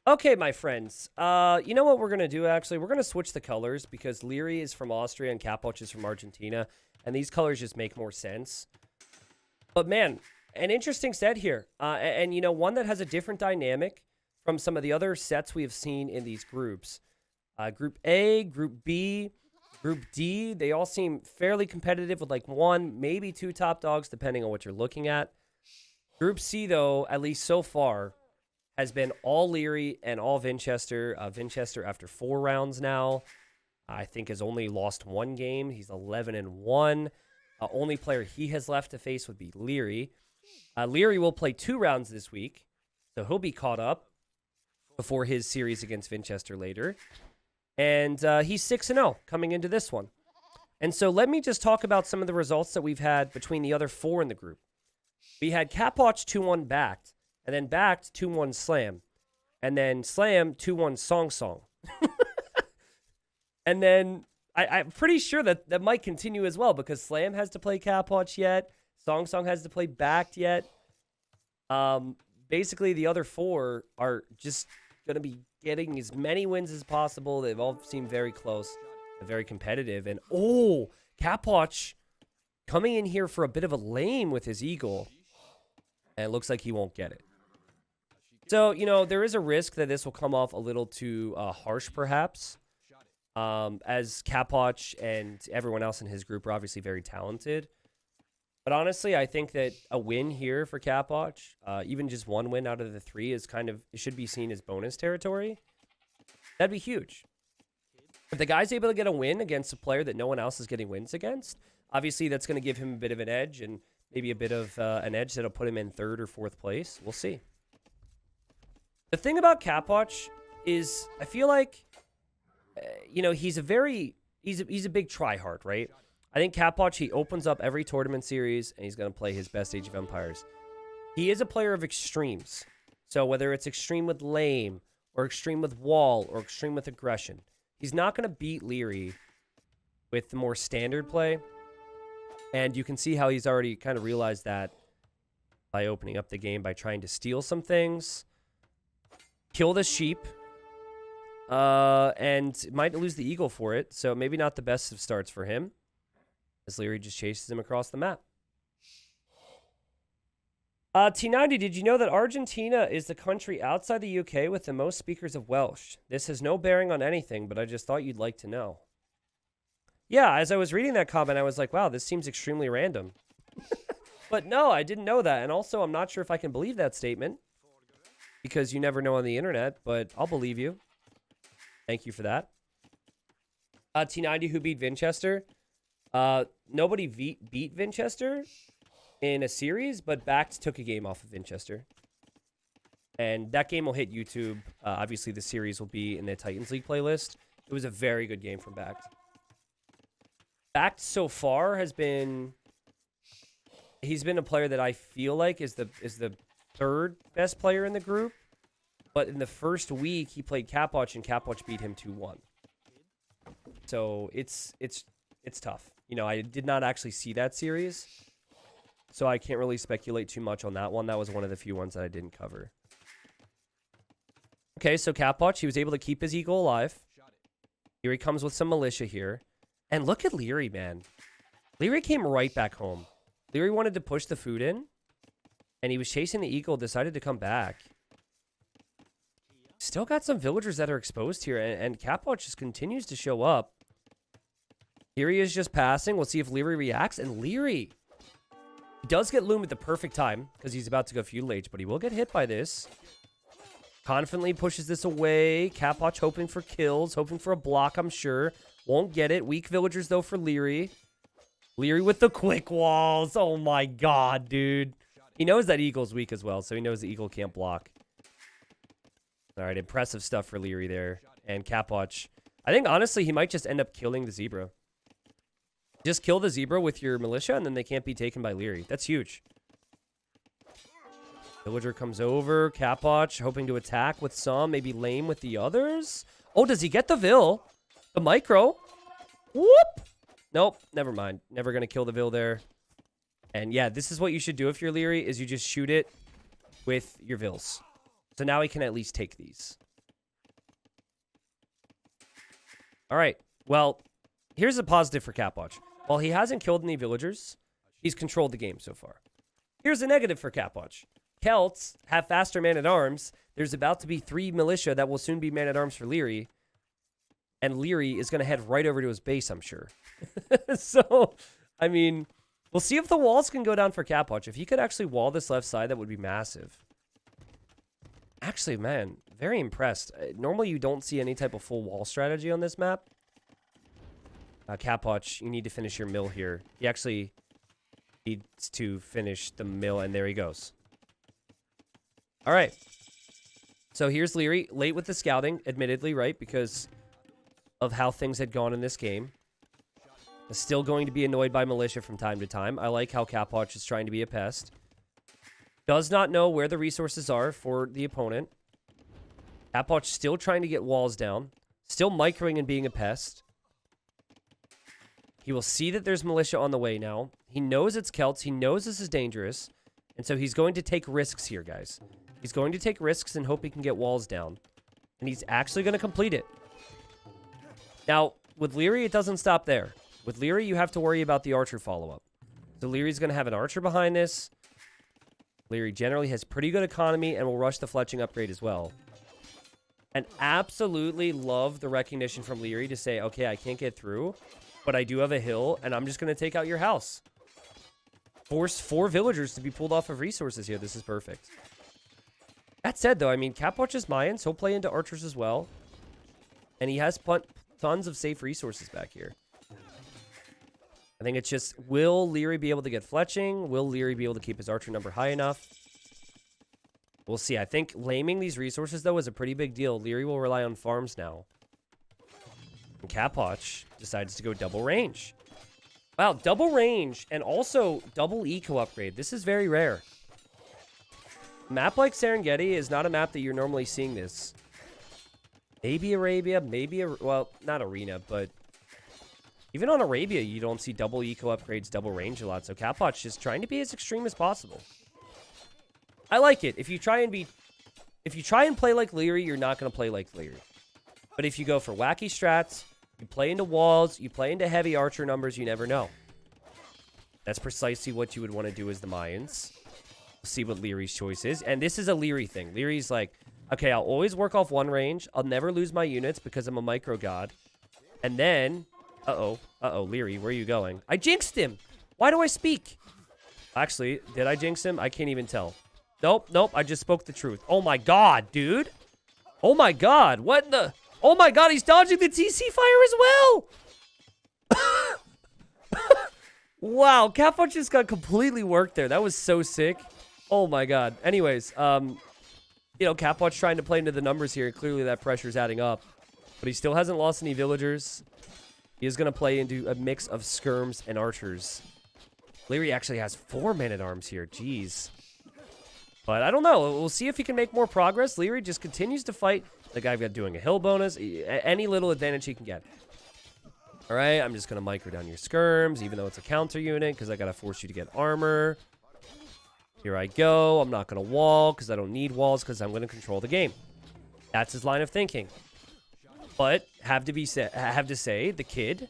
Okay, my friends. You know what we're gonna do? Actually, we're gonna switch the colors because Liereyy is from Austria and Capoch is from Argentina, and these colors just make more sense. But man, an interesting set here, and you know, one that has a different dynamic from some of the other sets we have seen in these groups. Group A, Group B, Group D. They all seem fairly competitive with like one, maybe two top dogs, depending on what you're looking at. Group C, though, at least so far, has been all Liereyy and all Vinchester. Vinchester, after 4 rounds now, I think has only lost 1 game. He's 11-1. Only player he has left to face would be Liereyy. Liereyy will play 2 rounds this week, so he'll be caught up before his series against Vinchester later. And he's 6-0 coming into this one. And so let me just talk about some of the results that we've had between the other 4 in the group. We had Capoch 2-1 backed, and then backed 2-1 slam, and then slam 2-1 song. And then I'm pretty sure that might continue as well because slam has to play Capoch yet, song has to play backed yet. Basically, the other 4 are just going to be getting as many wins as possible. They've all seemed very close and very competitive. And Capoch coming in here for a bit of a lane with his eagle. And it looks like he won't get it. So, you know, there is a risk that this will come off a little too harsh, perhaps. As Capoch and everyone else in his group are obviously very talented. But honestly, I think that a win here for Capoch, even just 1 win out of the 3, is kind of, it should be seen as bonus territory. That'd be huge. If the guy's able to get a win against a player that no one else is getting wins against, obviously that's going to give him a bit of an edge and maybe a bit of an edge that'll put him in 3rd or 4th place. We'll see. The thing about Capoch is I feel like, you know, he's a big tryhard, right? I think Capoch, he opens up every tournament series and he's going to play his best Age of Empires. He is a player of extremes. So whether it's extreme with lame or extreme with wall or extreme with aggression, he's not going to beat Liereyy with the more standard play. And you can see how he's already kind of realized that by opening up the game, by trying to steal some things, kill the sheep, and might lose the eagle for it. So maybe not the best of starts for him, as Liereyy just chases him across the map. T90, did you know that Argentina is the country outside the UK with the most speakers of Welsh? This has no bearing on anything, but I just thought you'd like to know. Yeah, as I was reading that comment, I was like, wow, this seems extremely random. But no, I didn't know that. And also, I'm not sure if I can believe that statement because you never know on the internet, but I'll believe you. Thank you for that. T90, who beat Vinchester? Nobody beat Vinchester in a series, but Backed took a game off of Vinchester. And that game will hit YouTube. Obviously, the series will be in the Titans League playlist. It was a very good game from Backed. Backed so far has been... He's been a player that I feel like is the 3rd best player in the group. But in the first week, he played Capoch, and Capoch beat him 2-1. So it's tough. You know, I did not actually see that series, so I can't really speculate too much on that one. That was one of the few ones that I didn't cover. Okay, so Capoch, he was able to keep his eagle alive. Here he comes with some militia here. And look at Liereyy, man. Liereyy came right back home. Liereyy wanted to push the food in, and he was chasing the eagle, decided to come back. Still got some villagers that are exposed here, and Capoch just continues to show up. Here he is just passing. We'll see if Liereyy reacts, and Liereyy does get Loom at the perfect time because he's about to go feudal age, but he will get hit by this. Confidently pushes this away. Capoch hoping for kills, hoping for a block, I'm sure. Won't get it. Weak villagers, though, for Liereyy. Liereyy with the quick walls. Oh, my God, dude. He knows that eagle's weak as well, so he knows the eagle can't block. All right, impressive stuff for Liereyy there. And Capoch, I think, honestly, he might just end up killing the zebra. Just kill the zebra with your militia, and then they can't be taken by Liereyy. That's huge. Villager comes over. Capoch hoping to attack with some, maybe lame with the others. Oh, does he get the Vil? The micro. Whoop. Nope, never mind. Never going to kill the Vil there. And yeah, this is what you should do if you're Liereyy, is you just shoot it with your Vils. So now he can at least take these. All right. Well, here's a positive for Capoch. While he hasn't killed any villagers, he's controlled the game so far. Here's a negative for Capoch. Celts have faster man-at-arms. There's about to be 3 militia that will soon be man-at-arms for Liereyy. And Liereyy is going to head right over to his base, I'm sure. So, I mean, we'll see if the walls can go down for Capoch. If he could actually wall this left side, that would be massive. Actually, man, very impressed. Normally, you don't see any type of full wall strategy on this map. Capoch, you need to finish your mill here. He actually needs to finish the mill, and there he goes. All right. So here's Liereyy, late with the scouting, admittedly, right? Because of how things had gone in this game. Still going to be annoyed by militia from time to time. I like how Capoch is trying to be a pest. Does not know where the resources are for the opponent. Capoch still trying to get walls down. Still microing and being a pest. He will see that there's militia on the way now. He knows it's Celts. He knows this is dangerous. And so he's going to take risks here, guys. He's going to take risks and hope he can get walls down. And he's actually going to complete it. Now, with Liereyy, it doesn't stop there. With Liereyy, you have to worry about the archer follow-up. So Lierey's going to have an archer behind this. Liereyy generally has pretty good economy and will rush the fletching upgrade as well. And absolutely love the recognition from Liereyy to say, okay, I can't get through, but I do have a hill, and I'm just going to take out your house. Force 4 villagers to be pulled off of resources here. This is perfect. That said, though, I mean, Capoch is Mayans. He'll play into archers as well. And he has tons of safe resources back here. I think it's just, will Liereyy be able to get fletching? Will Liereyy be able to keep his archer number high enough? We'll see. I think laming these resources, though, is a pretty big deal. Liereyy will rely on farms now. And Capoch decides to go double range. Wow, double range and also double eco upgrade. This is very rare. A map like Serengeti is not a map that you're normally seeing this. Maybe Arabia, maybe, well, not Arena, but even on Arabia, you don't see double eco upgrades, double range a lot. So Capoch is trying to be as extreme as possible. I like it. If you try and play like Liereyy, you're not going to play like Liereyy. But if you go for wacky strats, you play into walls, you play into heavy archer numbers, you never know. That's precisely what you would want to do as the Mayans. We'll see what Lierey's choice is. And this is a Liereyy thing. Lierey's like, okay, I'll always work off one range. I'll never lose my units because I'm a micro god. And then, Liereyy, where are you going? I jinxed him. Why do I speak? Actually, did I jinx him? I can't even tell. Nope, I just spoke the truth. Oh my god, dude. Oh my god, what in the... Oh my god, he's dodging the TC fire as well! Wow, Capoch just got completely worked there. That was so sick. Oh my god. Anyways, you know, Capoch trying to play into the numbers here. Clearly that pressure's adding up. But he still hasn't lost any villagers. He is going to play into a mix of skirms and archers. Liereyy actually has 4 man-at-arms here. Jeez. But I don't know. We'll see if he can make more progress. Liereyy just continues to fight the guy got doing a hill bonus. Any little advantage he can get. All right, I'm just going to micro down your skirms, even though it's a counter unit, because I got to force you to get armor. Here I go. I'm not going to wall, because I don't need walls, because I'm going to control the game. That's his line of thinking. But have to say, the kid,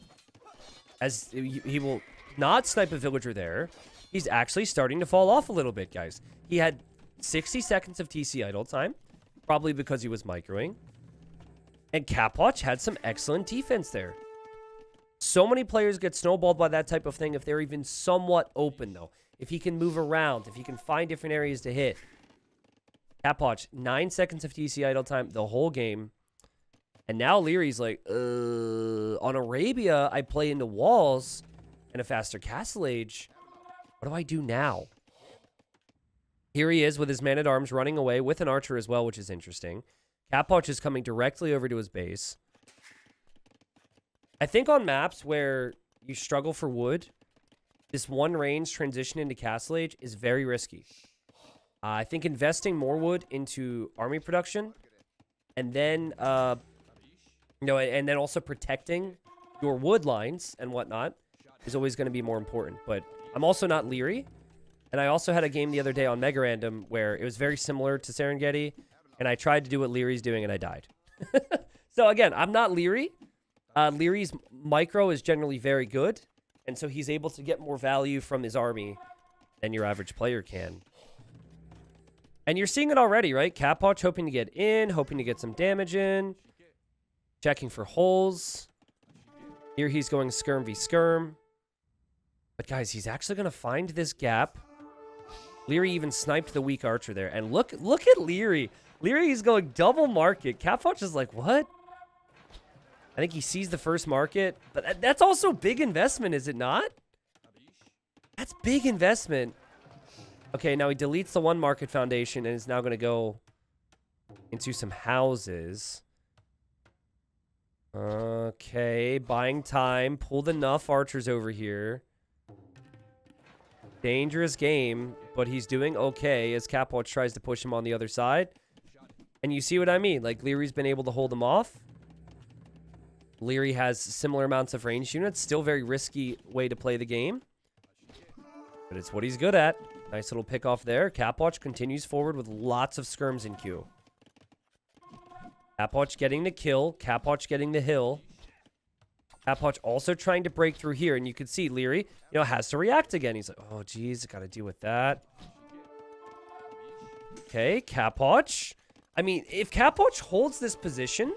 as he will not snipe a villager there, he's actually starting to fall off a little bit, guys. He had 60 seconds of TC idle time, probably because he was microing. And Capoch had some excellent defense there. So many players get snowballed by that type of thing if they're even somewhat open, though. If he can move around, if he can find different areas to hit. Capoch, 9 seconds of TC idle time the whole game. And now Lierey's like, on Arabia, I play into walls and a faster castle age. What do I do now? Here he is with his man-at-arms running away with an archer as well, which is interesting. Capoch is coming directly over to his base. I think on maps where you struggle for wood, this one range transition into castle age is very risky. I think investing more wood into army production and then, and then also protecting your wood lines and whatnot is always going to be more important. But I'm also not Liereyy. And I also had a game the other day on Mega Random where it was very similar to Serengeti. And I tried to do what Lierey's doing and I died. So again, I'm not Liereyy. Lierey's micro is generally very good, and so he's able to get more value from his army than your average player can. And you're seeing it already, right? Capoch hoping to get in, hoping to get some damage in, checking for holes. Here he's going skirm v skirm. But guys, he's actually going to find this gap. Liereyy even sniped the weak archer there. And look at Liereyy. Lierey's going double market. Capoch is like, what? I think he sees the first market. But that's also big investment, is it not? That's big investment. Okay, now he deletes the one market foundation and is now going to go into some houses. Okay, buying time. Pulled enough archers over here. Dangerous game, but he's doing okay as Capoch tries to push him on the other side. And you see what I mean? Like, Lierey's been able to hold him off. Liereyy has similar amounts of ranged units. Still very risky way to play the game. But it's what he's good at. Nice little pick off there. Capoch continues forward with lots of skirms in queue. Capoch getting the kill. Capoch getting the hill. Capoch also trying to break through here. And you can see Liereyy, has to react again. He's like, oh, geez, got to deal with that. Okay, Capoch. I mean, if Capoch holds this position,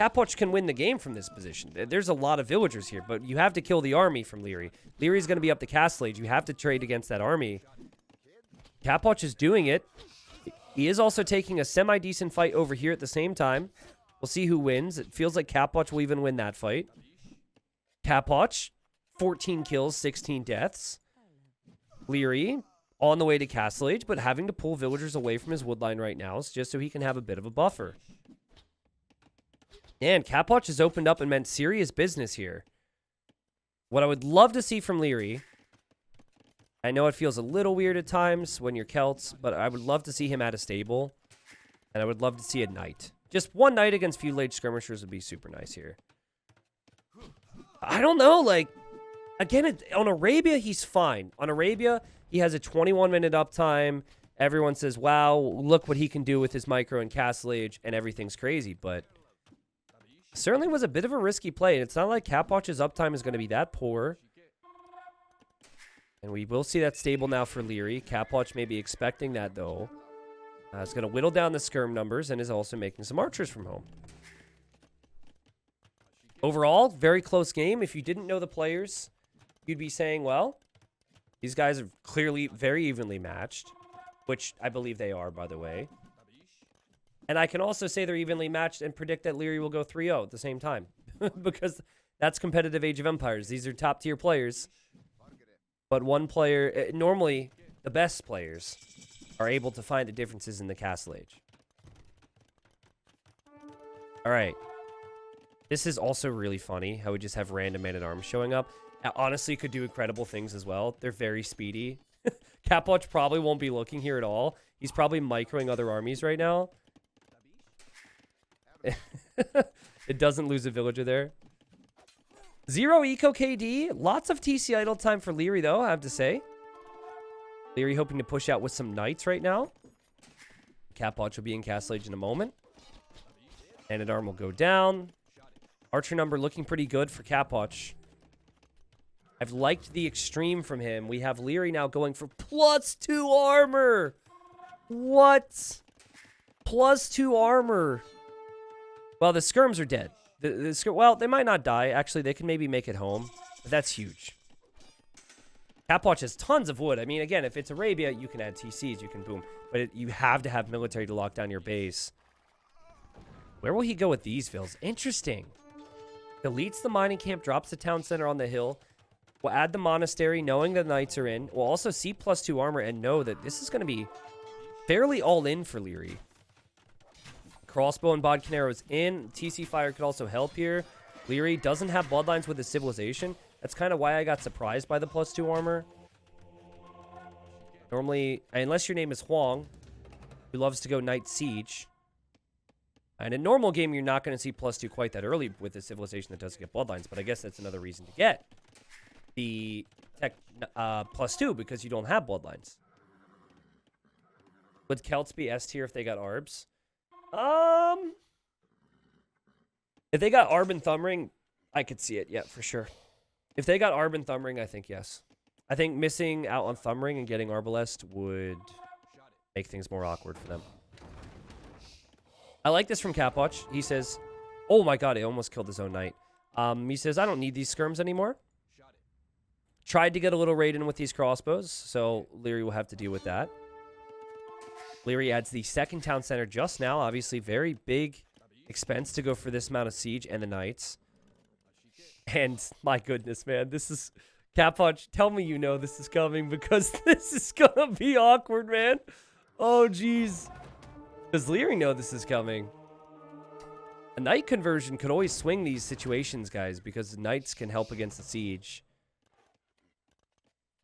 Capoch can win the game from this position. There's a lot of villagers here, but you have to kill the army from Liereyy. Lierey's going to be up the castle age. You have to trade against that army. Capoch is doing it. He is also taking a semi-decent fight over here at the same time. We'll see who wins. It feels like Capoch will even win that fight. Capoch, 14 kills, 16 deaths. Liereyy, on the way to castle age, but having to pull villagers away from his woodline right now just so he can have a bit of a buffer. And Capoch has opened up and meant serious business here. What I would love to see from Liereyy, I know it feels a little weird at times when you're Celts, but I would love to see him at a stable. And I would love to see a knight. Just one knight against feudal age skirmishers would be super nice here. I don't know, like, again, on Arabia, he's fine. On Arabia, he has a 21-minute uptime. Everyone says, wow, look what he can do with his micro and castle age, and everything's crazy, but certainly was a bit of a risky play, and it's not like Capoch's uptime is going to be that poor. And we will see that stable now for Liereyy. Capoch may be expecting that, though. It's going to whittle down the skirm numbers and is also making some archers from home. Overall, very close game. If you didn't know the players, you'd be saying, well, these guys are clearly very evenly matched, which I believe they are, by the way. And I can also say they're evenly matched and predict that Liereyy will go 3-0 at the same time. Because that's competitive Age of Empires. These are top-tier players. But one player, normally the best players, are able to find the differences in the castle age. All right. This is also really funny, how we just have random man-at-arms showing up. Honestly, could do incredible things as well. They're very speedy. Capoch probably won't be looking here at all. He's probably microing other armies right now. It doesn't lose a villager there. 0 eco KD. Lots of TC idle time for Liereyy, though, I have to say. Liereyy hoping to push out with some knights right now. Capoch will be in castle age in a moment. Man-at-arm will go down. Archer number looking pretty good for Capoch. I've liked the extreme from him. We have Liereyy now going for +2 armor. What? +2 armor. Well, the skirms are dead. Well, they might not die. Actually, they can maybe make it home. But that's huge. Capoch has tons of wood. I mean, again, if it's Arabia, you can add TCs. You can boom. But you have to have military to lock down your base. Where will he go with these vills? Interesting. Deletes the mining camp, drops the town center on the hill. We'll add the monastery, knowing the knights are in. We'll also see +2 armor and know that this is going to be fairly all in for Liereyy. Crossbow and Bodcanero's in. TC Fire could also help here. Liereyy doesn't have bloodlines with his civilization. That's kind of why I got surprised by the +2 armor. Normally, unless your name is Huang, who loves to go Knight Siege. And in normal game, you're not going to see +2 quite that early with a civilization that doesn't get bloodlines. But I guess that's another reason to get the tech +2 because you don't have bloodlines. Would Celts be S tier if they got Arbs? If they got Arb and Thumbring, I could see it, yeah, for sure. If they got Arb and Thumbring, I think yes. I think missing out on Thumbring and getting Arbalest would make things more awkward for them. I like this from Capoch. He says, oh my god, he almost killed his own knight. He says, I don't need these skirms anymore. Tried to get a little raid in with these crossbows, so Liereyy will have to deal with that. Liereyy adds the second town center just now. Obviously, very big expense to go for this amount of siege and the knights. And my goodness, man, this is... Capoch, tell me you know this is coming, because this is gonna be awkward, man. Oh, jeez. Does Liereyy know this is coming? A knight conversion could always swing these situations, guys, because the knights can help against the siege.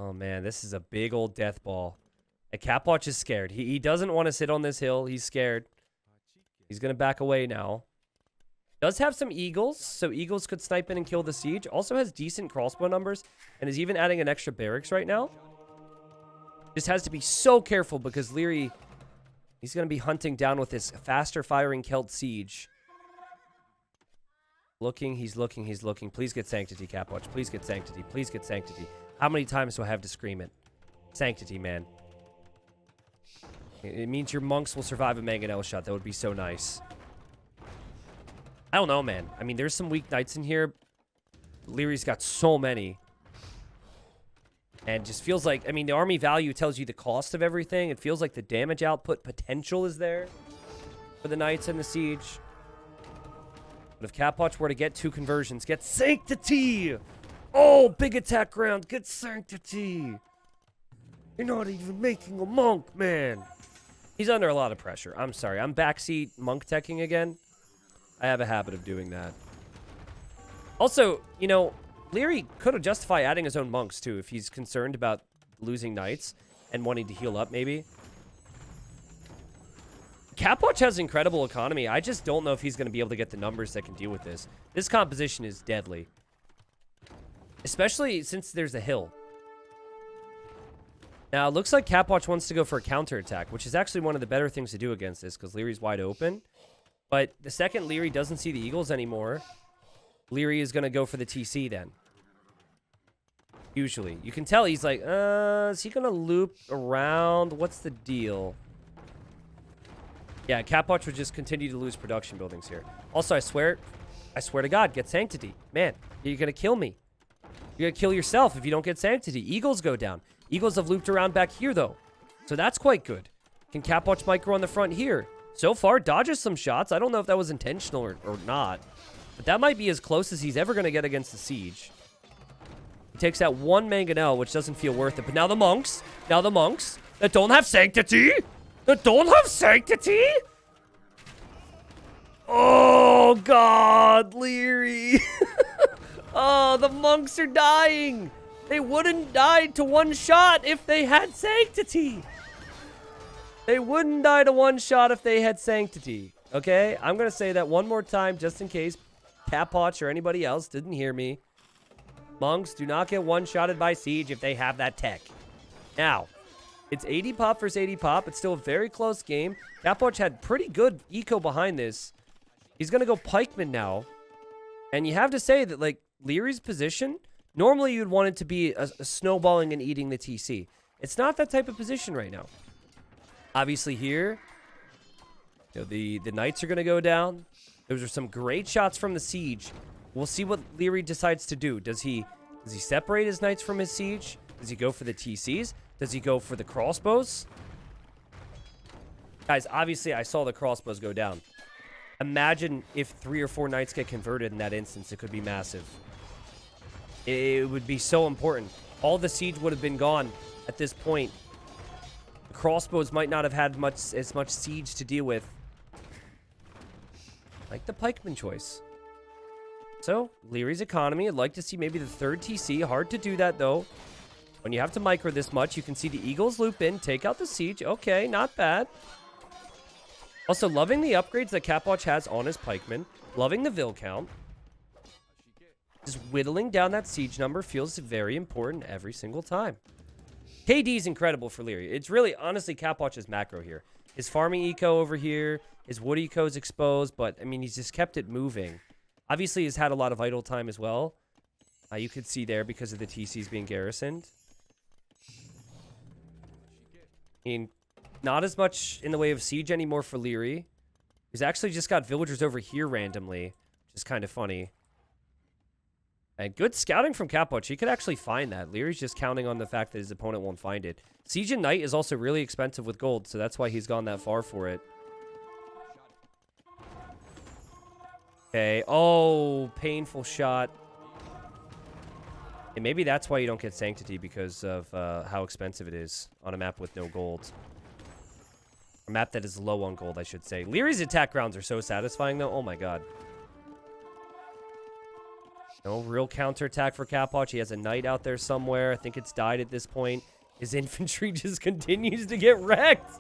Oh, man, this is a big old death ball. And Capoch is scared. He doesn't want to sit on this hill. He's scared. He's going to back away now. Does have some eagles, so eagles could snipe in and kill the siege. Also has decent crossbow numbers, and is even adding an extra barracks right now. Just has to be so careful, because Liereyy, he's going to be hunting down with this faster firing Celt siege. Looking, he's looking, he's looking. Please get Sanctity, Capoch. Please get Sanctity. Please get Sanctity. How many times do I have to scream it? Sanctity, man. It means your monks will survive a mangonel shot. That would be so nice. I don't know, man. I mean, there's some weak knights in here. Lierey's got so many. And just feels like, I mean, the army value tells you the cost of everything. It feels like the damage output potential is there for the knights and the siege. But if Capoch were to get 2 conversions, get Sanctity! Oh, big attack round, get Sanctity! You're not even making a monk, man! He's under a lot of pressure. I'm sorry, I'm backseat monk teching again. I have a habit of doing that. Also, you know, Liereyy could have justified adding his own monks, too, if he's concerned about losing knights and wanting to heal up, maybe. Capoch has incredible economy. I just don't know if he's going to be able to get the numbers that can deal with this. This composition is deadly. Especially since there's a hill. Now, it looks like Capoch wants to go for a counterattack, which is actually one of the better things to do against this, because Lierey's wide open. But the second Liereyy doesn't see the eagles anymore, Liereyy is going to go for the TC then. Usually. You can tell he's like, is he going to loop around? What's the deal? Yeah, Capoch would just continue to lose production buildings here. Also, I swear to God, get Sanctity. Man, you're going to kill me. You're going to kill yourself if you don't get Sanctity. Eagles go down. Eagles have looped around back here, though. So that's quite good. Can Capoch micro on the front here? So far, dodges some shots. I don't know if that was intentional or not. But that might be as close as he's ever going to get against the siege. He takes that one mangonel, which doesn't feel worth it. But now the monks that don't have Sanctity. That don't have Sanctity? Oh, God, Liereyy. Oh, the monks are dying. They wouldn't die to one shot if they had Sanctity. They wouldn't die to one shot if they had Sanctity. Okay? I'm going to say that one more time just in case Capoch or anybody else didn't hear me. Monks do not get one-shotted by siege if they have that tech. Now, it's 80 pop versus 80 pop. It's still a very close game. Capoch had pretty good eco behind this. He's going to go pikeman now. And you have to say that, like, Lierey's position, normally you'd want it to be a snowballing and eating the TC. It's not that type of position right now. Obviously here, you know, the knights are going to go down. Those are some great shots from the siege. We'll see what Liereyy decides to do. Does he separate his knights from his siege? Does he go for the TCs? Does he go for the crossbows? Guys, obviously I saw the crossbows go down. Imagine if 3 or 4 knights get converted in that instance. It could be massive. It would be so important. All the siege would have been gone at this point. The crossbows might not have had as much siege to deal with. Like the pikeman choice. So, Lierey's economy. I'd like to see maybe the 3rd TC. Hard to do that, though. When you have to micro this much, you can see the eagles loop in, take out the siege. Okay, not bad. Also, loving the upgrades that Capoch has on his pikeman. Loving the Vil count. Just whittling down that siege number feels very important every single time. KD is incredible for Liereyy. It's really, honestly, Capoch's macro here. His farming eco over here. His wood eco is exposed, but, I mean, he's just kept it moving. Obviously, he's had a lot of idle time as well. You could see there because of the TCs being garrisoned. I mean, not as much in the way of siege anymore for Liereyy. He's actually just got villagers over here randomly, which is kind of funny. And good scouting from Capoch. He could actually find that. Lierey's just counting on the fact that his opponent won't find it. Siege and Knight is also really expensive with gold, so that's why he's gone that far for it. Okay. Oh, painful shot. And maybe that's why you don't get Sanctity, because of how expensive it is on a map with no gold. A map that is low on gold, I should say. Lierey's attack grounds are so satisfying, though. Oh, my God. No real counterattack for Capoch. He has a knight out there somewhere. I think it's died at this point. His infantry just continues to get wrecked.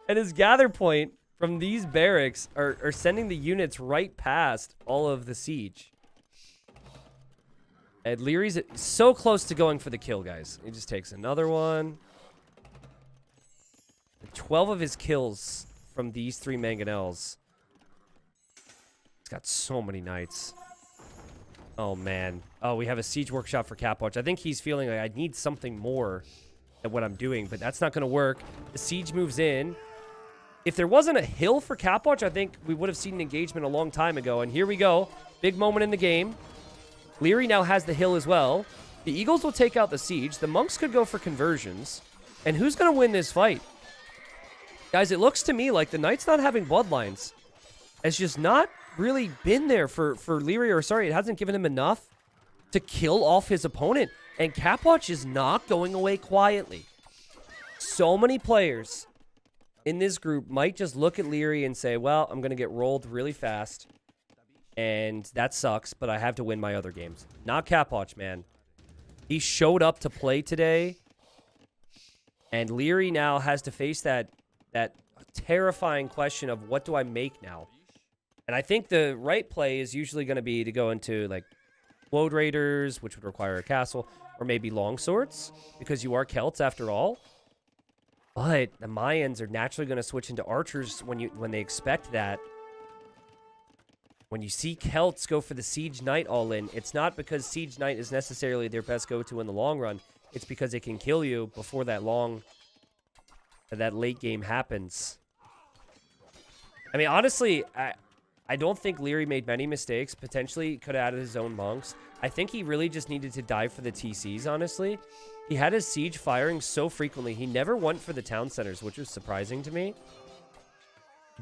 And his gather point from these barracks are sending the units right past all of the siege. And Lierey's so close to going for the kill, guys. He just takes another one. 12 of his kills from these 3 mangonels. He's got so many knights. Oh, man. Oh, we have a siege workshop for Capoch. I think he's feeling like I need something more than what I'm doing, but that's not going to work. The siege moves in. If there wasn't a hill for Capoch, I think we would have seen an engagement a long time ago. And here we go. Big moment in the game. Liereyy now has the hill as well. The Eagles will take out the siege. The monks could go for conversions. And who's going to win this fight? Guys, it looks to me like the Knights not having bloodlines has just not really been there for Liereyy, or sorry, it hasn't given him enough to kill off his opponent. And Capoch is not going away quietly. So many players in this group might just look at Liereyy and say, well, I'm going to get rolled really fast. And that sucks, but I have to win my other games. Not Capoch, man. He showed up to play today. And Liereyy now has to face that terrifying question of what do I make now? And I think the right play is usually going to be to go into, like, Blood Raiders, which would require a castle, or maybe longswords, because you are Celts after all. But the Mayans are naturally going to switch into archers when they expect that. When you see Celts go for the Siege Knight all in, it's not because Siege Knight is necessarily their best go-to in the long run. It's because it can kill you before that late game happens. I mean, honestly, I don't think Liereyy made many mistakes. Potentially could have added his own monks. I think he really just needed to dive for the TCs, honestly. He had his siege firing so frequently. He never went for the town centers, which was surprising to me.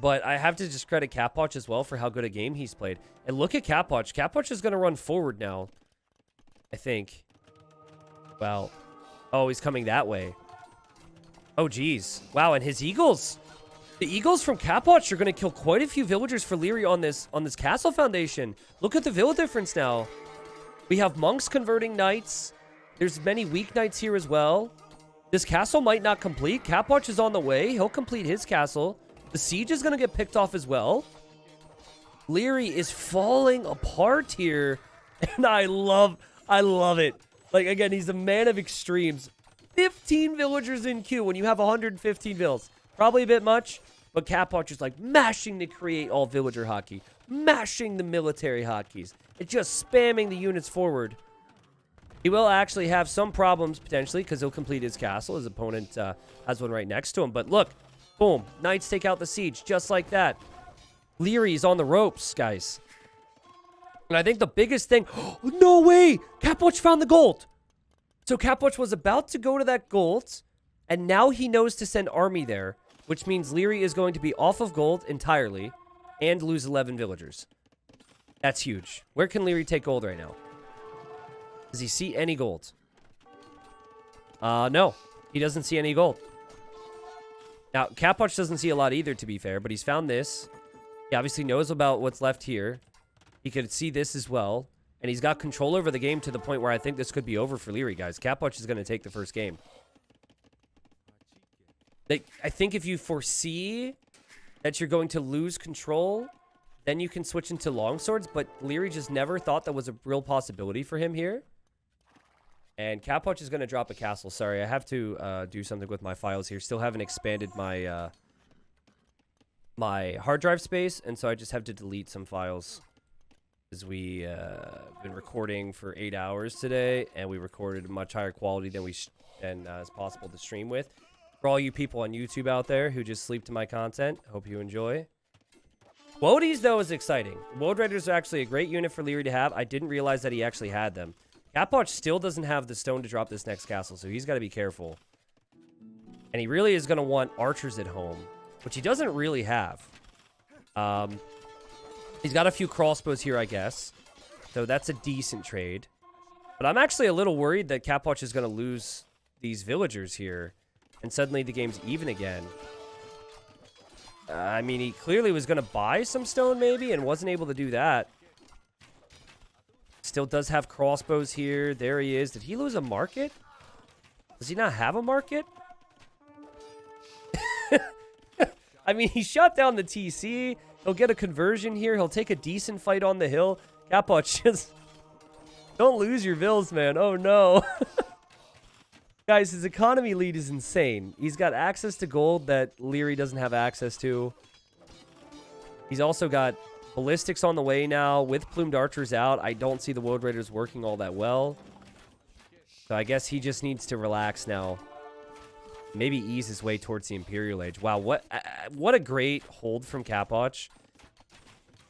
But I have to just credit Capoch as well for how good a game he's played. And look at Capoch. Capoch is going to run forward now, I think. Well, oh, he's coming that way. Oh, geez. Wow, and his Eagles. The Eagles from Capoch are going to kill quite a few villagers for Liereyy on this castle foundation. Look at the villa difference now. We have monks converting knights. There's many weak knights here as well. This castle might not complete. Capoch is on the way. He'll complete his castle. The siege is going to get picked off as well. Liereyy is falling apart here. And I love it. Like, again, he's a man of extremes. 15 villagers in queue when you have 115 vills. Probably a bit much, but Capoch is like mashing to create all villager hotkey. Mashing the military hotkeys. It's just spamming the units forward. He will actually have some problems, potentially, because he'll complete his castle. His opponent has one right next to him. But look, boom. Knights take out the siege, just like that. Lierey's on the ropes, guys. And I think the biggest thing... No way! Capoch found the gold! So Capoch was about to go to that gold, and now he knows to send army there, which means Liereyy is going to be off of gold entirely and lose 11 villagers. That's huge. Where can Liereyy take gold right now? Does he see any gold? No. He doesn't see any gold. Now, Capoch doesn't see a lot either, to be fair, but he's found this. He obviously knows about what's left here. He could see this as well. And he's got control over the game to the point where I think this could be over for Liereyy, guys. Capoch is going to take the first game. I think if you foresee that you're going to lose control, then you can switch into longswords. But Liereyy just never thought that was a real possibility for him here. And Capoch is going to drop a castle. Sorry, I have to do something with my files here. Still haven't expanded my my hard drive space, and so I just have to delete some files. As we been recording for 8 hours today, and we recorded a much higher quality than is possible to stream with. For all you people on YouTube out there who just sleep to my content, hope you enjoy. Woadies, though, is exciting. Woad Raiders are actually a great unit for Liereyy to have. I didn't realize that he actually had them. Capoch still doesn't have the stone to drop this next castle, so he's got to be careful. And he really is going to want archers at home, which he doesn't really have. He's got a few crossbows here, I guess. So that's a decent trade. But I'm actually a little worried that Capoch is going to lose these villagers here. And suddenly the game's even again. I mean, he clearly was going to buy some stone, maybe, and wasn't able to do that. Still does have crossbows here. There he is. Did he lose a market? Does he not have a market? I mean, he shot down the TC. He'll get a conversion here. He'll take a decent fight on the hill. Capoch, just don't lose your vills, man. Oh, no. Guys, his economy lead is insane. He's got access to gold that Liereyy doesn't have access to. He's also got ballistics on the way now. With plumed archers out, I don't see the Woad Raiders working all that well. So I guess he just needs to relax now. Maybe ease his way towards the Imperial Age. Wow, what a great hold from Capoch.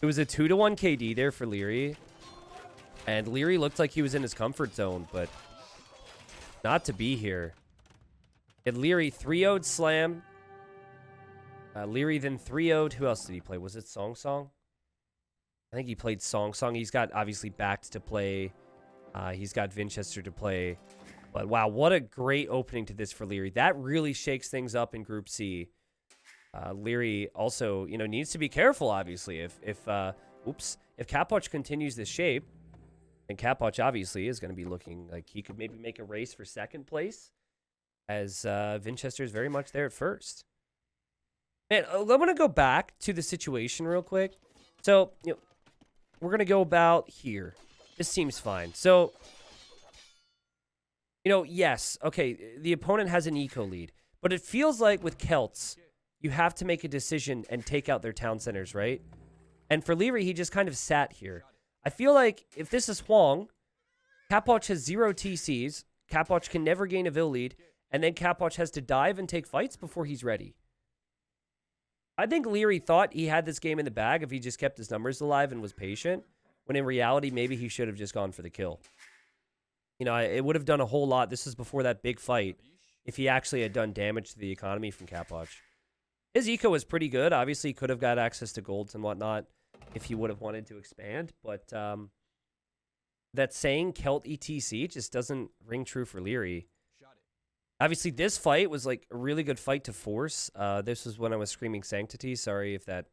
It was a 2-to-1 KD there for Liereyy. And Liereyy looked like he was in his comfort zone, but not to be here. And Liereyy 3-0'd Slam. Liereyy then 3-0'd. Who else did he play? Was it Song Song? I think he played Song Song. He's got, obviously, Backed to play. He's got Winchester to play. But wow, what a great opening to this for Liereyy. That really shakes things up in Group C. Liereyy also, you know, needs to be careful, obviously. If Capoch continues this shape, then Capoch obviously is going to be looking like he could maybe make a race for second place, as Winchester is very much there at first. And I'm going to go back to the situation real quick. So, you know, we're going to go about here. This seems fine. So, you know, yes, okay, the opponent has an eco lead, but it feels like with Celts, you have to make a decision and take out their town centers, right? And for Liereyy, he just kind of sat here. I feel like if this is Huang, Capoch has 0 TCs, Capoch can never gain a Vill lead, and then Capoch has to dive and take fights before he's ready. I think Liereyy thought he had this game in the bag if he just kept his numbers alive and was patient, when in reality, maybe he should have just gone for the kill. You know, it would have done a whole lot. This is before that big fight. If he actually had done damage to the economy from Capoch. His eco was pretty good. Obviously, he could have got access to golds and whatnot if he would have wanted to expand. But that saying Celt ETC just doesn't ring true for Liereyy. Obviously, this fight was like a really good fight to force. This was when I was screaming Sanctity. Sorry if that...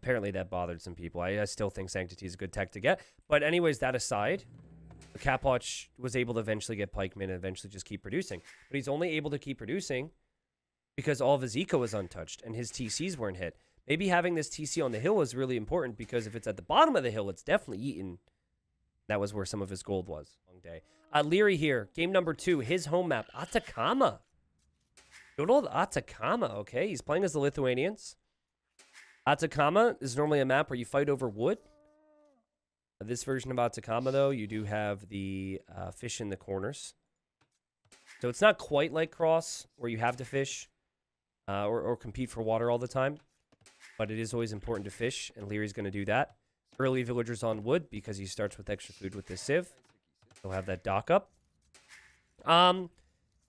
Apparently, that bothered some people. I still think Sanctity is a good tech to get. But anyways, that aside... Capoch was able to eventually get pikemen and eventually just keep producing. But he's only able to keep producing because all of his eco was untouched and his TCs weren't hit. Maybe having this TC on the hill was really important because if it's at the bottom of the hill, it's definitely eaten. That was where some of his gold was. Long day. Liereyy here. Game number 2. His home map. Atacama. Good old Atacama. Okay, he's playing as the Lithuanians. Atacama is normally a map where you fight over wood. This version of Atacama, though, you do have the fish in the corners. So it's not quite like Cross, where you have to fish or compete for water all the time. But it is always important to fish, and Lierey's going to do that. Early villagers on wood, because he starts with extra food with this Civ. He'll have that dock up. I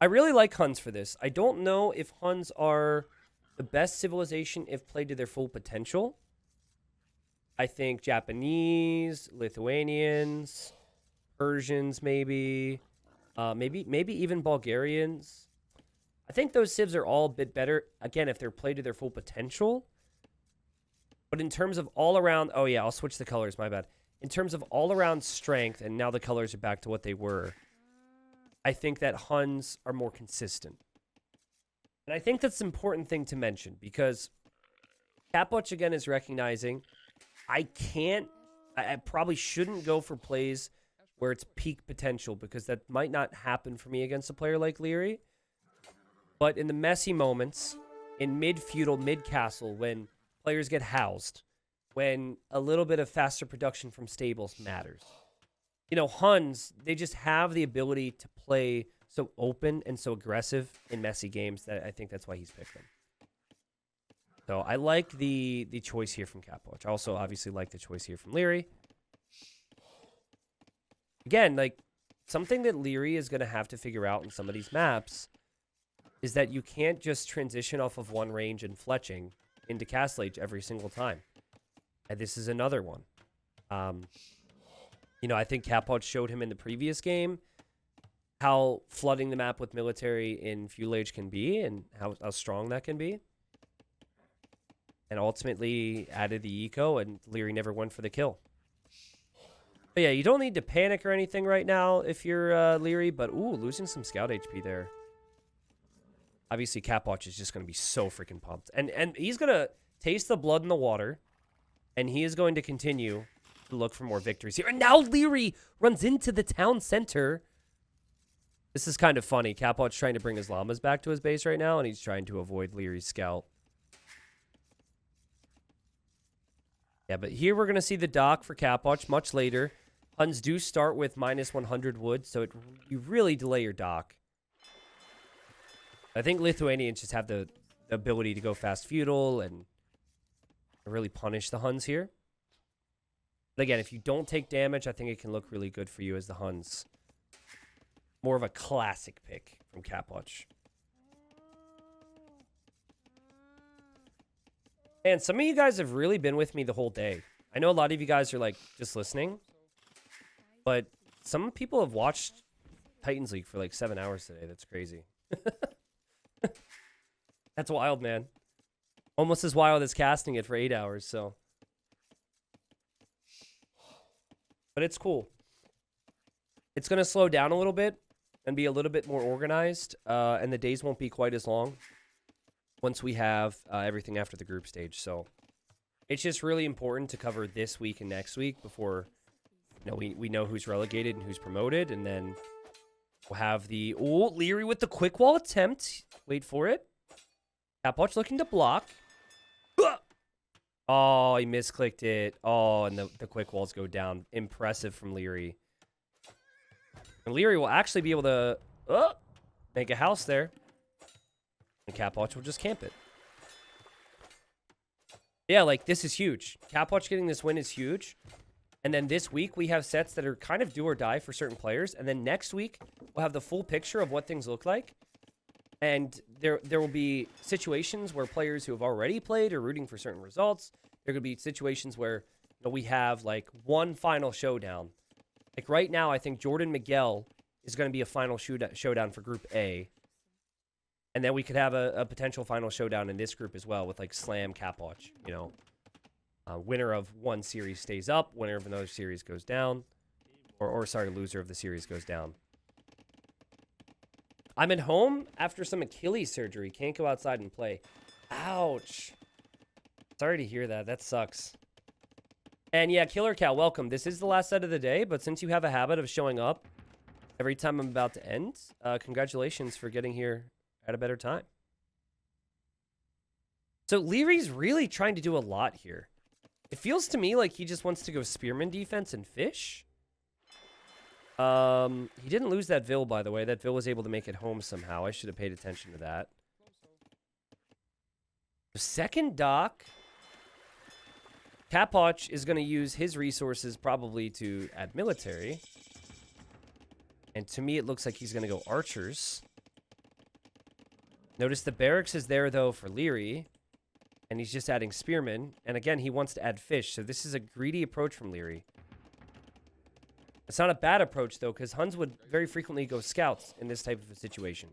really like Huns for this. I don't know if Huns are the best civilization if played to their full potential. I think Japanese, Lithuanians, Persians maybe, maybe even Bulgarians. I think those civs are all a bit better, again, if they're played to their full potential. But in terms of all-around... Oh, yeah, I'll switch the colors, my bad. In terms of all-around strength, and now the colors are back to what they were, I think that Huns are more consistent. And I think that's an important thing to mention, because Capoch, again, is recognizing... I probably shouldn't go for plays where it's peak potential because that might not happen for me against a player like Liereyy. But in the messy moments, in mid-feudal, mid-castle, when players get housed, when a little bit of faster production from stables matters. You know, Huns, they just have the ability to play so open and so aggressive in messy games that I think that's why he's picked them. So I like the choice here from Capoch. I also obviously like the choice here from Liereyy. Again, like, something that Liereyy is going to have to figure out in some of these maps is that you can't just transition off of one range and fletching into Castle Age every single time. And this is another one. You know, I think Capoch showed him in the previous game how flooding the map with military in Fuel Age can be and how strong that can be. And ultimately added the eco, and Liereyy never went for the kill. But yeah, you don't need to panic or anything right now if you're Liereyy, but ooh, losing some scout HP there. Obviously, Capoch is just going to be so freaking pumped. And he's going to taste the blood in the water, and he is going to continue to look for more victories here. And now Liereyy runs into the town center. This is kind of funny. Capoch trying to bring his llamas back to his base right now, and he's trying to avoid Lierey's scout. Yeah, but here we're going to see the dock for Capoch much later. Huns do start with minus 100 wood, so you really delay your dock. I think Lithuanians just have the ability to go fast feudal and really punish the Huns here. But again, if you don't take damage, I think it can look really good for you as the Huns. More of a classic pick from Capoch. And some of you guys have really been with me the whole day. I know a lot of you guys are like just listening, but some people have watched Titans League for like 7 hours today. That's crazy. That's wild, man. Almost as wild as casting it for 8 hours, so. But it's cool. It's going to slow down a little bit and be a little bit more organized, and the days won't be quite as long once we have everything after the group stage. So it's just really important to cover this week and next week before, you know, we know who's relegated and who's promoted, and then we'll have the Liereyy with the quick wall attempt. Wait for it. Capoch looking to block. Oh, he misclicked it. Oh, and the quick walls go down. Impressive from Liereyy. And Liereyy will actually be able to make a house there. And Capoch will just camp it. Yeah, like, this is huge. Capoch getting this win is huge. And then this week, we have sets that are kind of do or die for certain players. And then next week, we'll have the full picture of what things look like. And there will be situations where players who have already played are rooting for certain results. There could be situations where, you know, we have, like, one final showdown. Like, right now, I think Jordan Miguel is going to be a final showdown for Group A. And then we could have a potential final showdown in this group as well with, like, Slam Capoch, you know. Winner of one series stays up. Winner of another series goes down. Or sorry, loser of the series goes down. I'm at home after some Achilles surgery. Can't go outside and play. Ouch. Sorry to hear that. That sucks. And yeah, Killer Cow, welcome. This is the last set of the day, but since you have a habit of showing up every time I'm about to end, congratulations for getting here at a better time. So Lierey's really trying to do a lot here. It feels to me like he just wants to go Spearman defense and fish. He didn't lose that Vil, by the way. That Vil was able to make it home somehow. I should have paid attention to that. The second dock. Capoch is going to use his resources probably to add military. And to me, it looks like he's going to go archers. Notice the barracks is there, though, for Liereyy. And he's just adding spearmen. And again, he wants to add fish. So this is a greedy approach from Liereyy. It's not a bad approach, though, because Huns would very frequently go scouts in this type of a situation.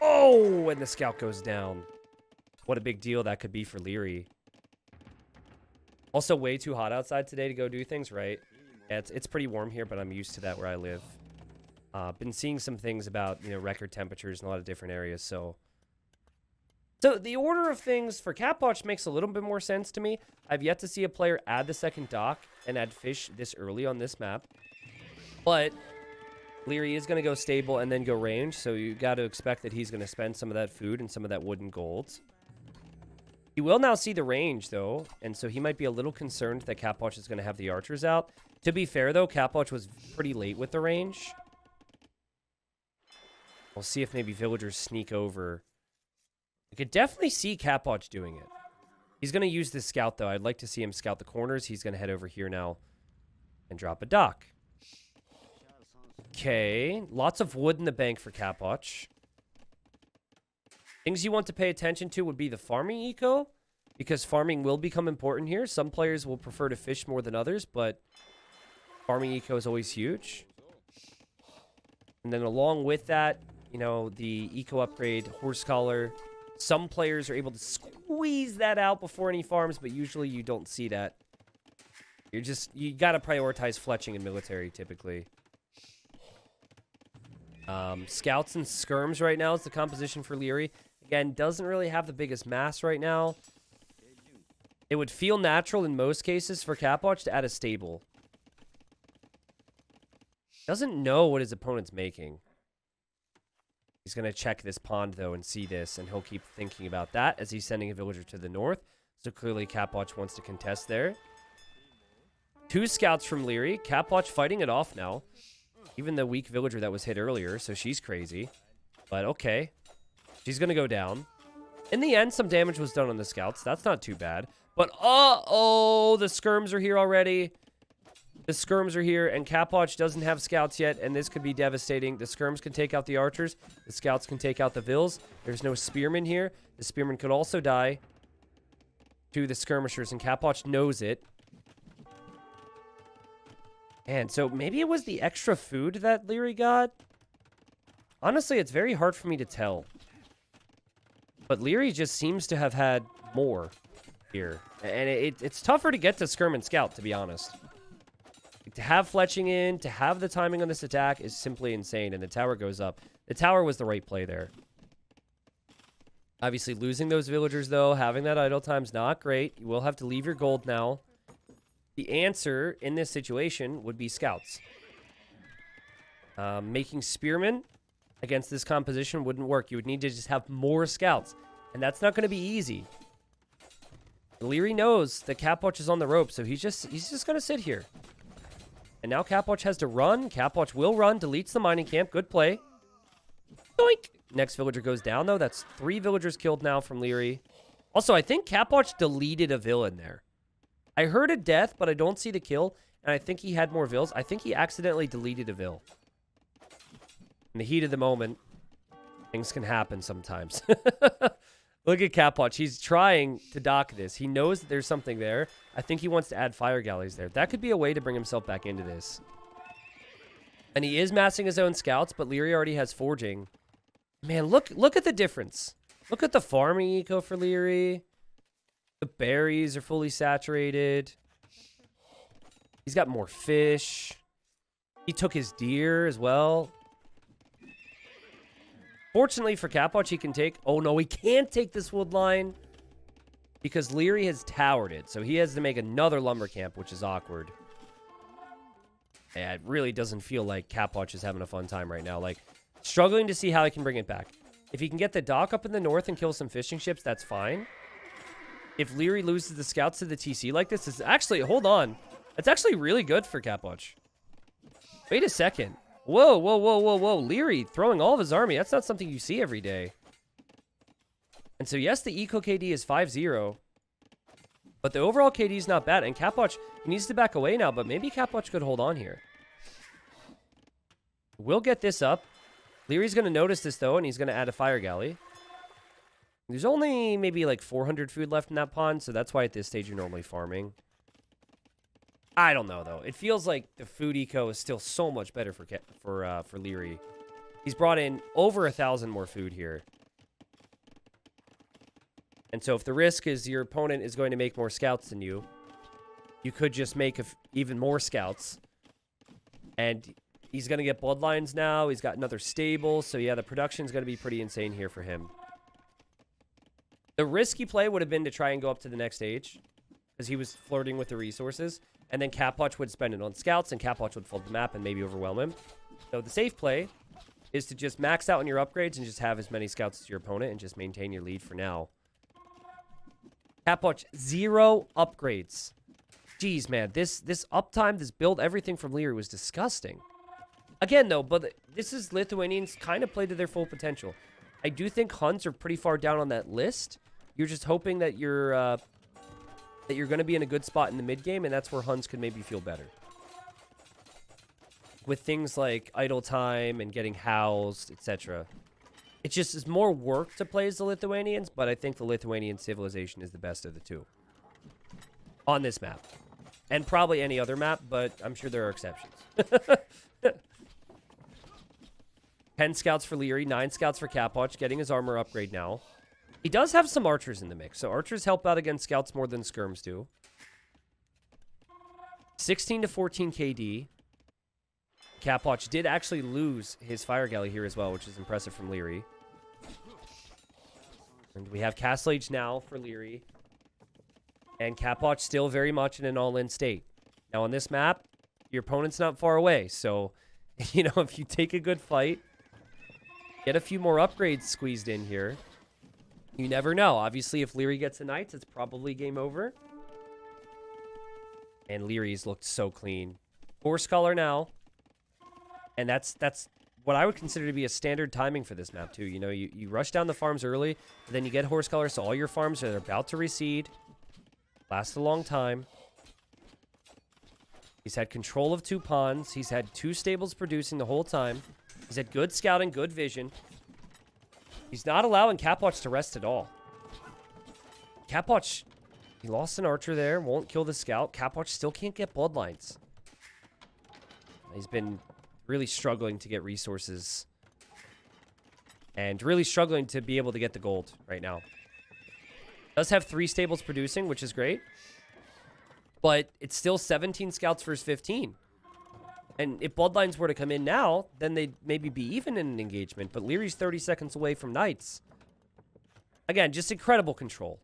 Oh, and the scout goes down. What a big deal that could be for Liereyy. Also, way too hot outside today to go do things, right? Yeah, it's pretty warm here, but I'm used to that where I live. Been seeing some things about, you know, record temperatures in a lot of different areas, so the order of things for Capoch makes a little bit more sense to me. I've yet to see a player add the second dock and add fish this early on this map. But Liereyy is going to go stable and then go range, so you got to expect that he's going to spend some of that food and some of that wood and gold. He will now see the range, though, and so he might be a little concerned that Capoch is going to have the archers out. To be fair, though, Capoch was pretty late with the range. We'll see if maybe villagers sneak over. I could definitely see Capoch doing it. He's going to use this scout, though. I'd like to see him scout the corners. He's going to head over here now and drop a dock. Okay, lots of wood in the bank for Capoch. Things you want to pay attention to would be the farming eco, because farming will become important here. Some players will prefer to fish more than others, but farming eco is always huge. And then along with that, you know, the eco upgrade, horse collar. Some players are able to squeeze that out before any farms, but usually you don't see that. You got to prioritize fletching in military, typically. Scouts and skirms right now is the composition for Liereyy. Again, doesn't really have the biggest mass right now. It would feel natural in most cases for Capoch to add a stable. Doesn't know what his opponent's making. He's going to check this pond, though, and see this, and he'll keep thinking about that as he's sending a villager to the north. So clearly Capoch wants to contest there. 2 scouts from Liereyy. Capoch fighting it off now. Even the weak villager that was hit earlier, so she's crazy. But okay. She's going to go down. In the end, some damage was done on the scouts. That's not too bad. But, uh-oh, the skirms are here already. The skirms are here, and Capoch doesn't have scouts yet, and this could be devastating. The skirms can take out the archers. The scouts can take out the vills. There's no spearmen here. The spearmen could also die to the skirmishers, and Capoch knows it. And so maybe it was the extra food that Liereyy got. Honestly, it's very hard for me to tell. But Liereyy just seems to have had more here. And it's tougher to get to skirm and scout, to be honest. To have fletching in, to have the timing on this attack is simply insane. And the tower goes up. The tower was the right play there. Obviously, losing those villagers, though, having that idle time's not great. You will have to leave your gold now. The answer in this situation would be scouts. Making spearmen against this composition wouldn't work. You would need to just have more scouts. And that's not going to be easy. Liereyy knows that Capoch is on the rope, so he's just going to sit here. And now Capoch has to run. Capoch will run, deletes the mining camp. Good play. Doink! Next villager goes down, though. That's 3 villagers killed now from Liereyy. Also, I think Capoch deleted a villain there. I heard a death, but I don't see the kill. And I think he had more vills. I think he accidentally deleted a vill. In the heat of the moment, things can happen sometimes. Look at Capoch. He's trying to dock this. He knows that there's something there. I think he wants to add fire galleys there. That could be a way to bring himself back into this. And he is massing his own scouts, but Liereyy already has forging. Man, look at the difference. Look at the farming eco for Liereyy. The berries are fully saturated. He's got more fish. He took his deer as well. Fortunately for Capoch, he can take... Oh, no, he can't take this wood line because Liereyy has towered it. So he has to make another lumber camp, which is awkward. Yeah, it really doesn't feel like Capoch is having a fun time right now. Like, struggling to see how he can bring it back. If he can get the dock up in the north and kill some fishing ships, that's fine. If Liereyy loses the scouts to the TC like this, is actually... Hold on. That's actually really good for Capoch. Wait a second. Whoa, whoa, whoa, whoa, whoa. Liereyy throwing all of his army. That's not something you see every day. And so, yes, the eco KD is 5-0. But the overall KD is not bad. And Capoch, he needs to back away now, but maybe Capoch could hold on here. We'll get this up. Lierey's going to notice this, though, and he's going to add a fire galley. There's only maybe like 400 food left in that pond, so that's why at this stage you're normally farming. I don't know, though. It feels like the food eco is still so much better for Liereyy. He's brought in over 1,000 more food here. And so if the risk is your opponent is going to make more scouts than you, you could just make even more scouts. And he's going to get bloodlines now. He's got another stable. So, yeah, the production's going to be pretty insane here for him. The risky play would have been to try and go up to the next stage because he was flirting with the resources. And then Capoch would spend it on scouts, and Capoch would fold the map and maybe overwhelm him. So the safe play is to just max out on your upgrades and just have as many scouts as your opponent and just maintain your lead for now. Capoch, 0 upgrades. Jeez, man. This uptime, this build, everything from Liereyy was disgusting. Again, though, but this is Lithuanians kind of play to their full potential. I do think Huns are pretty far down on that list. You're just hoping that you're going to be in a good spot in the mid game, and that's where Huns could maybe feel better. With things like idle time and getting housed, etc. It just is more work to play as the Lithuanians, but I think the Lithuanian civilization is the best of the two. On this map. And probably any other map, but I'm sure there are exceptions. 10 scouts for Liereyy, 9 scouts for Capoch, getting his armor upgrade now. He does have some archers in the mix, so archers help out against scouts more than skirms do. 16 to 14 KD. Capoch did actually lose his fire galley here as well, which is impressive from Liereyy. And we have Castle Age now for Liereyy. And Capoch still very much in an all-in state. Now on this map, your opponent's not far away, so, you know, if you take a good fight, get a few more upgrades squeezed in here, you never know. Obviously, if Liereyy gets a Knights, it's probably game over. And Lierey's looked so clean. 4 Scholar now. And that's what I would consider to be a standard timing for this map, too. You know, you rush down the farms early, but then you get Horse Color, so all your farms are about to reseed. Last a long time. He's had control of 2 ponds. He's had 2 stables producing the whole time. He's had good scouting, good vision. He's not allowing Capoch to rest at all. Capoch, he lost an archer there. Won't kill the scout. Capoch still can't get bloodlines. He's been really struggling to get resources. And really struggling to be able to get the gold right now. Does have 3 stables producing, which is great. But it's still 17 scouts versus 15. And if bloodlines were to come in now, then they'd maybe be even in an engagement. But Lierey's 30 seconds away from Knights. Again, just incredible control.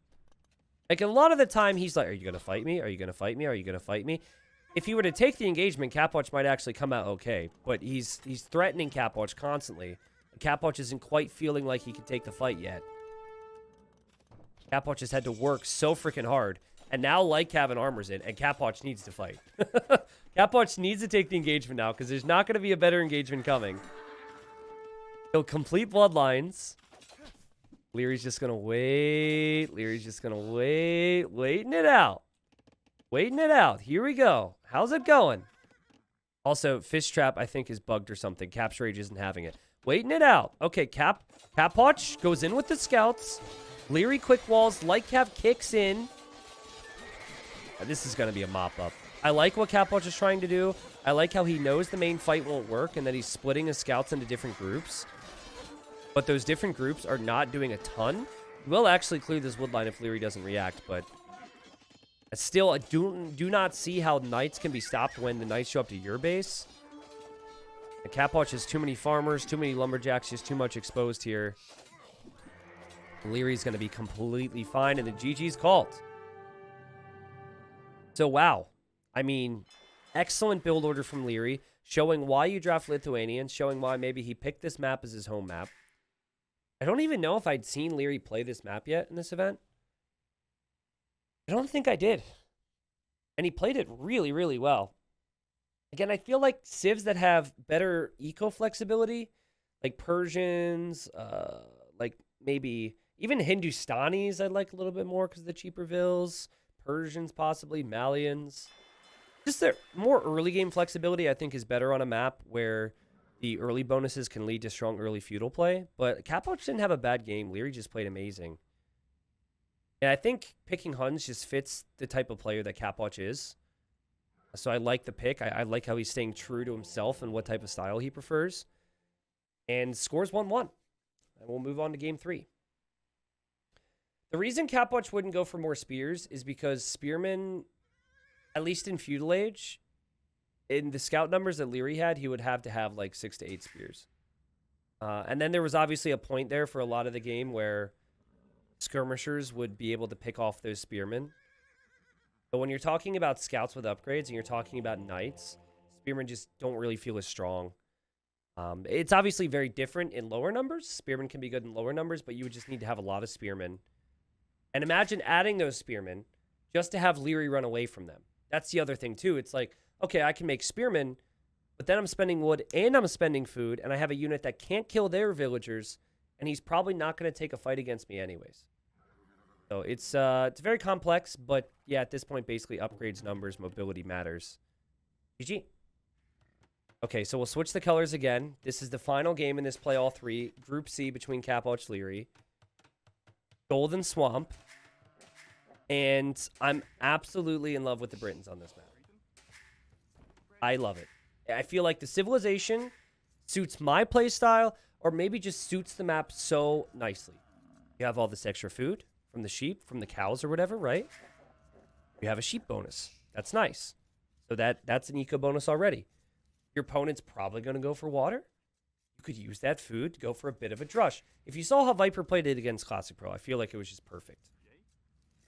Like, a lot of the time, he's like, are you going to fight me? Are you going to fight me? Are you going to fight me? If he were to take the engagement, Capoch might actually come out okay. But he's threatening Capoch constantly. Capoch isn't quite feeling like he can take the fight yet. Capoch has had to work so freaking hard. And now Lycav and armor's in, and Capoch needs to fight. Capoch needs to take the engagement now, because there's not going to be a better engagement coming. He'll complete bloodlines. Lierey's just going to wait. Lierey's just going to wait. Waiting it out. Waiting it out. Here we go. How's it going? Also, Fish Trap, I think, is bugged or something. Capture Rage isn't having it. Waiting it out. Okay, Capoch goes in with the scouts. Liereyy quick walls. Lycav kicks in. This is going to be a mop-up. I like what Capoch is trying to do. I like how he knows the main fight won't work and that he's splitting his scouts into different groups. But those different groups are not doing a ton. We'll actually clear this woodline if Liereyy doesn't react, but still, I do not see how Knights can be stopped when the Knights show up to your base. The Capoch has too many farmers, too many lumberjacks, just too much exposed here. Lierey's going to be completely fine, and the GG's called. So, wow. I mean, excellent build order from Liereyy, showing why you draft Lithuanians, showing why maybe he picked this map as his home map. I don't even know if I'd seen Liereyy play this map yet in this event. I don't think I did. And he played it really, really well. Again, I feel like civs that have better eco-flexibility, like Persians, like maybe even Hindustanis I'd like a little bit more because of the cheaper vills. Persians, possibly. Malians. Just their more early game flexibility, I think, is better on a map where the early bonuses can lead to strong early feudal play. But Capoch didn't have a bad game. Liereyy just played amazing. And I think picking Huns just fits the type of player that Capoch is. So I like the pick. I like how he's staying true to himself and what type of style he prefers. And scores 1-1. And we'll move on to game 3. The reason Capoch wouldn't go for more spears is because spearmen, at least in feudal age, in the scout numbers that Liereyy had, he would have to have like 6 to 8 spears. And then there was obviously a point there for a lot of the game where skirmishers would be able to pick off those spearmen. But when you're talking about scouts with upgrades and you're talking about knights, spearmen just don't really feel as strong. It's obviously very different in lower numbers. Spearmen can be good in lower numbers, but you would just need to have a lot of spearmen And imagine adding those spearmen just to have Liereyy run away from them. That's the other thing, too. It's like, okay, I can make spearmen, but then I'm spending wood and I'm spending food, and I have a unit that can't kill their villagers, and he's probably not going to take a fight against me anyways. So it's very complex, but yeah, at this point, basically upgrades, numbers, mobility matters. GG. Okay, so we'll switch the colors again. This is the final game in this play all three. Group C between Capoch, Liereyy. Golden Swamp. And I'm absolutely in love with the Britons on this map. I love it. I feel like the civilization suits my playstyle, or maybe just suits the map so nicely. You have all this extra food from the sheep, from the cows or whatever, right? You have a sheep bonus. That's nice. So that's an eco bonus already. Your opponent's probably going to go for water. You could use that food to go for a bit of a drush. If you saw how Viper played it against Classic Pro, I feel like it was just perfect.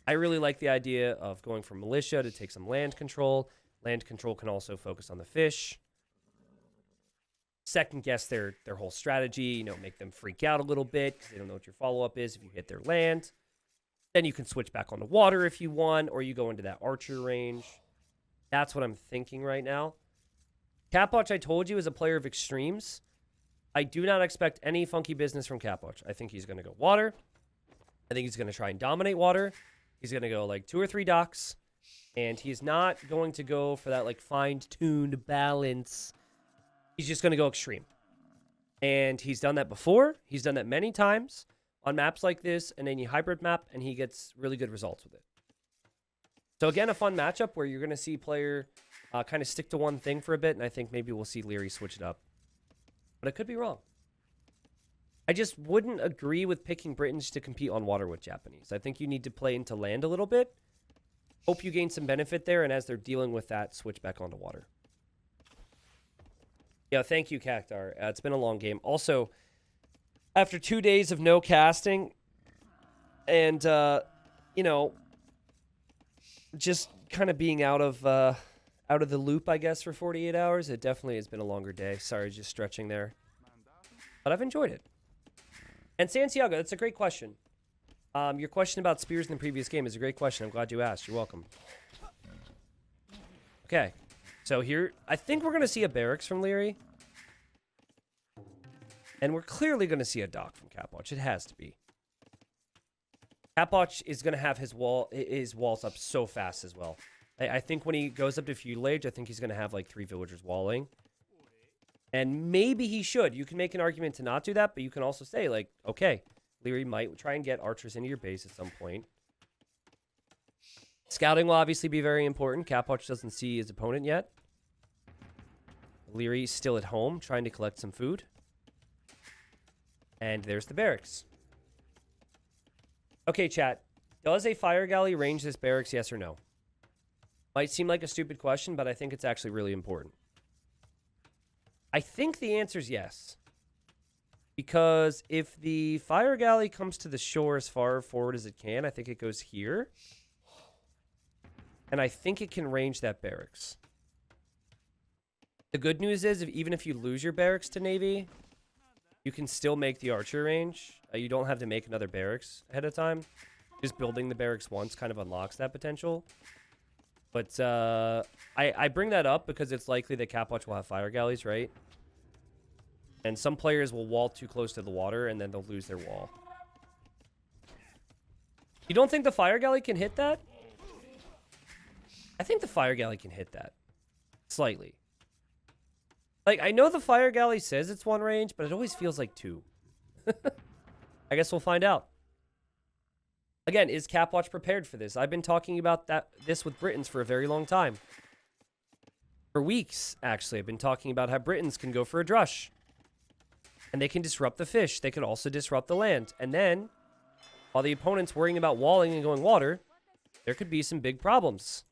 I really like the idea of going for militia to take some land control. Land control can also focus on the fish. Second guess their whole strategy, make them freak out a little bit because they don't know what your follow-up is if you hit their land. Then you can switch back on the water if you want, or you go into that archer range. That's what I'm thinking right now. Capoch, I told you, is a player of extremes. I do not expect any funky business from Capoch. I think he's going to go water. I think he's going to try and dominate water. He's going to go like 2 or 3 docks. And he's not going to go for that like fine-tuned balance. He's just going to go extreme. And he's done that before. He's done that many times on maps like this. And then you hybrid map, and he gets really good results with it. So again, a fun matchup where you're going to see player kind of stick to one thing for a bit. And I think maybe we'll see Liereyy switch it up. But I could be wrong. I just wouldn't agree with picking Britons to compete on water with Japanese. I think you need to play into land a little bit. Hope you gain some benefit there. And as they're dealing with that, switch back onto water. Yeah, thank you, Cactar. It's been a long game. Also, after 2 days of no casting and, just kind of being out of the loop, I guess, for 48 hours, it definitely has been a longer day. Sorry, just stretching there. But I've enjoyed it. And Santiago, that's a great question. Your question about spears in the previous game is a great question. I'm glad you asked. You're welcome. Okay. So here, I think we're going to see a barracks from Liereyy. And we're clearly going to see a dock from Capoch. It has to be. Capoch is going to have his walls up so fast as well. I think when he goes up to feudal age, I think he's going to have like 3 villagers walling. And maybe he should. You can make an argument to not do that, but you can also say like, okay, Liereyy might try and get archers into your base at some point. Scouting will obviously be very important. Capoch doesn't see his opponent yet. Lierey's still at home trying to collect some food. And there's the barracks. Okay, chat. Does a fire galley range this barracks, yes or no? Might seem like a stupid question, but I think it's actually really important. I think the answer is yes. Because if the fire galley comes to the shore as far forward as it can, I think it goes here. And I think it can range that barracks. The good news is, even if you lose your barracks to Navy, you can still make the archer range. You don't have to make another barracks ahead of time. Just building the barracks once kind of unlocks that potential. But I bring that up because it's likely that Capoch will have fire galleys, right? And some players will wall too close to the water, and then they'll lose their wall. You don't think the fire galley can hit that? I think the fire galley can hit that. Slightly. Like, I know the fire galley says it's 1 range, but it always feels like 2. I guess we'll find out. Again, is Capoch prepared for this? I've been talking about this with Britons for a very long time. For weeks, actually. I've been talking about how Britons can go for a drush. And they can disrupt the fish. They can also disrupt the land. And then, while the opponent's worrying about walling and going water, there could be some big problems.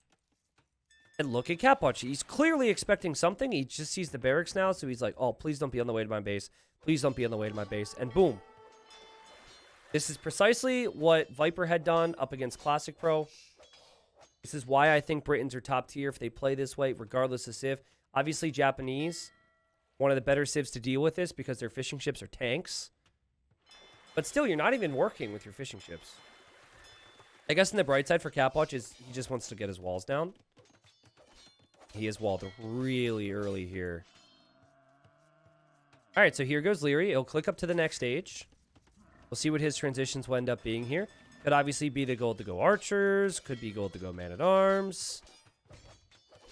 And look at Capoch. He's clearly expecting something. He just sees the barracks now, so he's like, oh, please don't be on the way to my base. Please don't be on the way to my base. And boom. This is precisely what Viper had done up against Classic Pro. This is why I think Britons are top tier if they play this way, regardless of civ. Obviously, Japanese, one of the better civs to deal with this because their fishing ships are tanks. But still, you're not even working with your fishing ships. I guess in the bright side for Capoch is he just wants to get his walls down. He is walled really early here. All right, so here goes Liereyy. He'll click up to the next stage. We'll see what his transitions will end up being here. Could obviously be the gold to go archers. Could be gold to go man-at-arms.